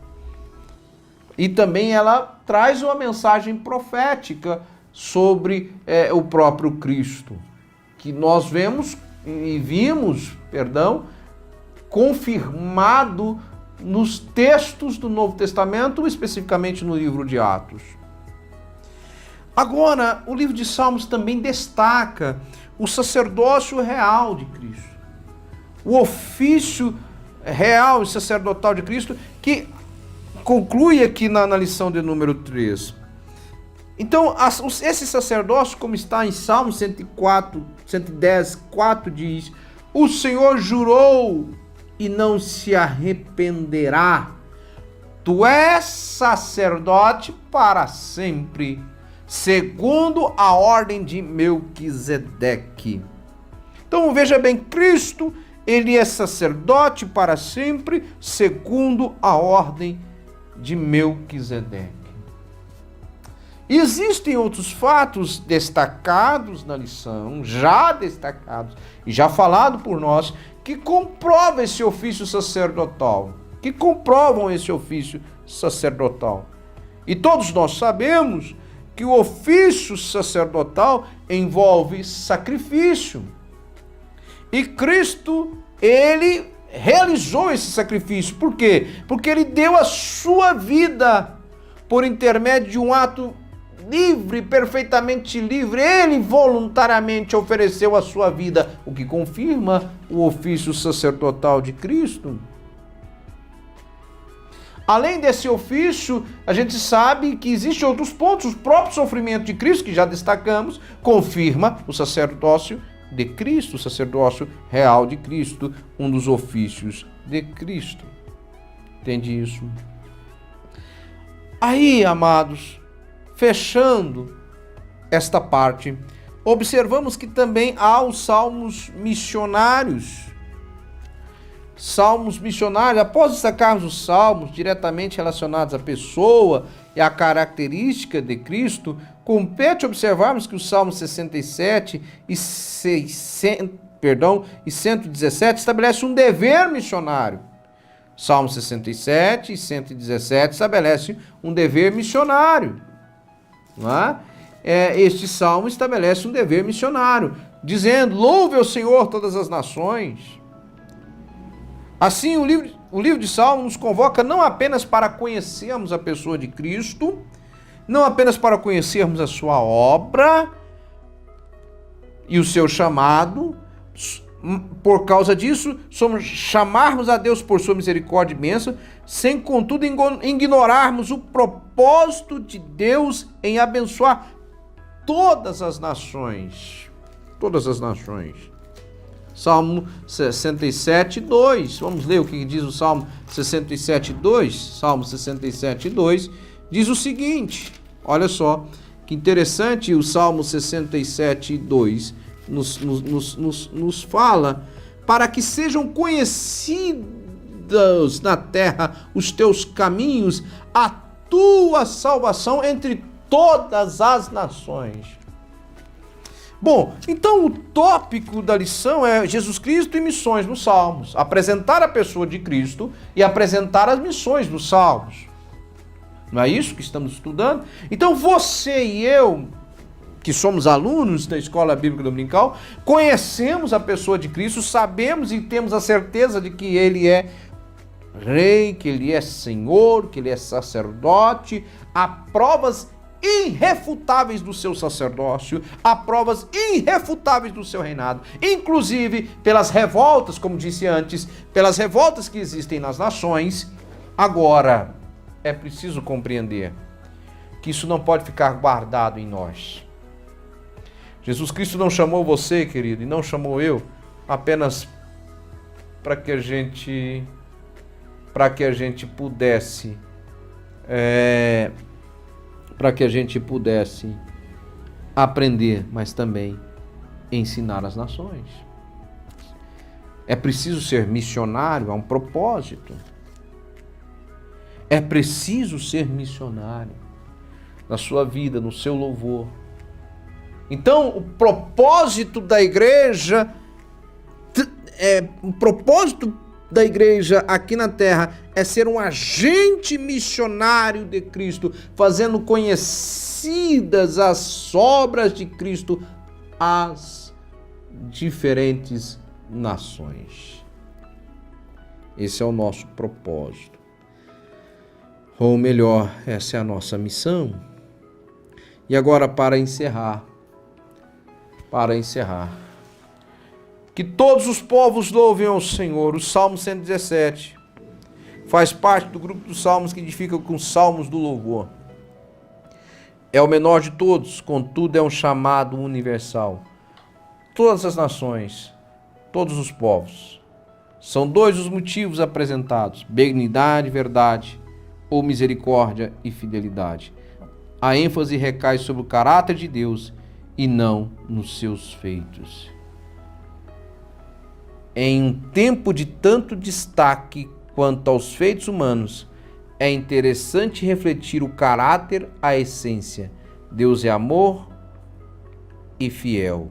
E também ela traz uma mensagem profética sobre o próprio Cristo, que nós vimos confirmado nos textos do Novo Testamento, especificamente no livro de Atos. Agora, o livro de Salmos também destaca o sacerdócio real de Cristo, o ofício real e sacerdotal de Cristo, que conclui aqui na lição de número 3. Então, esse sacerdócio, como está em Salmo 110, 4, diz: o Senhor jurou e não se arrependerá. Tu és sacerdote para sempre, segundo a ordem de Melquisedeque. Então, veja bem, Cristo, ele é sacerdote para sempre, segundo a ordem de Melquisedeque. Existem outros fatos destacados na lição, já destacados e já falado por nós, que comprovam esse ofício sacerdotal, E todos nós sabemos que o ofício sacerdotal envolve sacrifício. E Cristo, ele realizou esse sacrifício. Por quê? Porque ele deu a sua vida por intermédio de um ato livre, perfeitamente livre. Ele voluntariamente ofereceu a sua vida, o que confirma o ofício sacerdotal de Cristo. Além desse ofício, a gente sabe que existem outros pontos. O próprio sofrimento de Cristo, que já destacamos, confirma o sacerdócio de Cristo, o sacerdócio real de Cristo, um dos ofícios de Cristo. Entende isso? Aí, amados, fechando esta parte, observamos que também há os salmos missionários. Salmos missionários, após destacarmos os salmos diretamente relacionados à pessoa e à característica de Cristo, compete observarmos que os salmos 67 e 117 estabelecem um dever missionário. Salmo 67 e 117 estabelecem um dever missionário. Não é? Este salmo estabelece um dever missionário, dizendo: louve ao Senhor todas as nações. Assim, o livro de Salmos nos convoca não apenas para conhecermos a pessoa de Cristo, não apenas para conhecermos a sua obra e o seu chamado. Por causa disso, chamarmos a Deus por sua misericórdia e bênção, sem contudo ignorarmos o propósito de Deus em abençoar todas as nações. Todas as nações. Salmo 67, 2. Vamos ler o que diz o Salmo 67, 2. Salmo 67, 2 diz o seguinte. Olha só, que interessante, o Salmo 67, 2 nos fala: para que sejam conhecidos na terra os teus caminhos, a tua salvação entre todas as nações. Bom, então o tópico da lição é Jesus Cristo e missões nos Salmos. Apresentar a pessoa de Cristo e apresentar as missões nos Salmos. Não é isso que estamos estudando? Então você e eu, que somos alunos da Escola Bíblica Dominical, conhecemos a pessoa de Cristo, sabemos e temos a certeza de que Ele é Rei, que Ele é Senhor, que Ele é sacerdote. Há provas irrefutáveis do seu sacerdócio, há provas irrefutáveis do seu reinado, inclusive pelas revoltas, como disse antes, pelas revoltas que existem nas nações. Agora, é preciso compreender que isso não pode ficar guardado em nós. Jesus Cristo não chamou você, querido, e não chamou eu apenas para que a gente pudesse aprender, mas também ensinar as nações. É preciso ser missionário, há um propósito. É preciso ser missionário na sua vida, no seu louvor. Então, o propósito da igreja aqui na terra é ser um agente missionário de Cristo, fazendo conhecidas as obras de Cristo às diferentes nações. Esse é o nosso propósito. Ou melhor, essa é a nossa missão. E agora, para encerrar, que todos os povos louvem ao Senhor. O Salmo 117 faz parte do grupo dos salmos que edificam com os salmos do louvor. É o menor de todos, contudo é um chamado universal. Todas as nações, todos os povos. São dois os motivos apresentados: benignidade, verdade, ou misericórdia e fidelidade. A ênfase recai sobre o caráter de Deus e não nos seus feitos. Em um tempo de tanto destaque quanto aos feitos humanos, é interessante refletir o caráter, a essência. Deus é amor e fiel.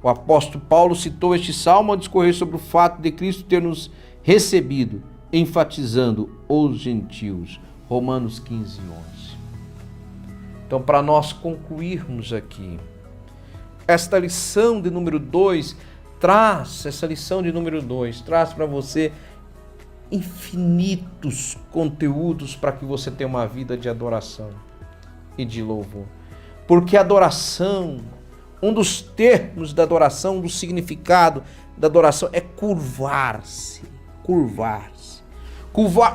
O apóstolo Paulo citou este salmo ao discorrer sobre o fato de Cristo ter nos recebido, enfatizando os gentios. Romanos 15, 11. Então, para nós concluirmos aqui, esta lição de número 2 traz para você infinitos conteúdos para que você tenha uma vida de adoração e de louvor. Porque adoração, um dos termos da adoração, do significado da adoração é curvar-se.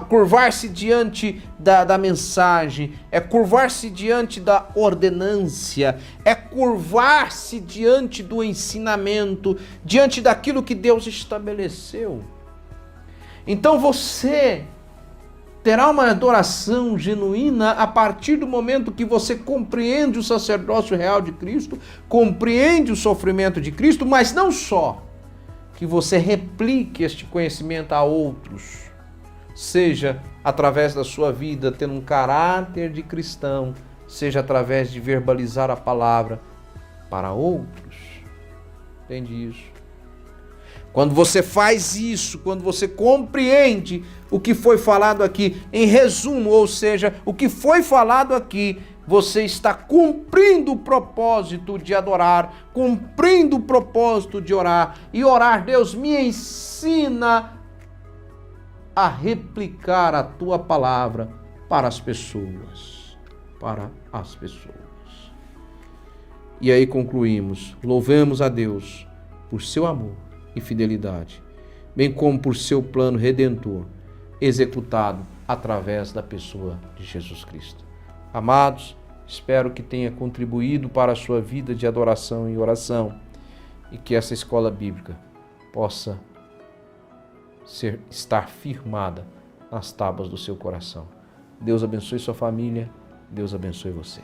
Curvar-se diante da mensagem, é curvar-se diante da ordenância, é curvar-se diante do ensinamento, diante daquilo que Deus estabeleceu. Então você terá uma adoração genuína a partir do momento que você compreende o sacerdócio real de Cristo, compreende o sofrimento de Cristo, mas não só que você replique este conhecimento a outros, seja através da sua vida tendo um caráter de cristão, seja através de verbalizar a palavra para outros. Entende isso? Quando você faz isso, quando você compreende o que foi falado aqui, em resumo, ou seja, o que foi falado aqui, você está cumprindo o propósito de adorar, cumprindo o propósito de orar. E orar, Deus me ensina a replicar a tua palavra para as pessoas. E aí concluímos, louvemos a Deus por seu amor e fidelidade, bem como por seu plano redentor, executado através da pessoa de Jesus Cristo. Amados, espero que tenha contribuído para a sua vida de adoração e oração e que essa escola bíblica possa estar firmada nas tábuas do seu coração. Deus abençoe sua família, Deus abençoe você.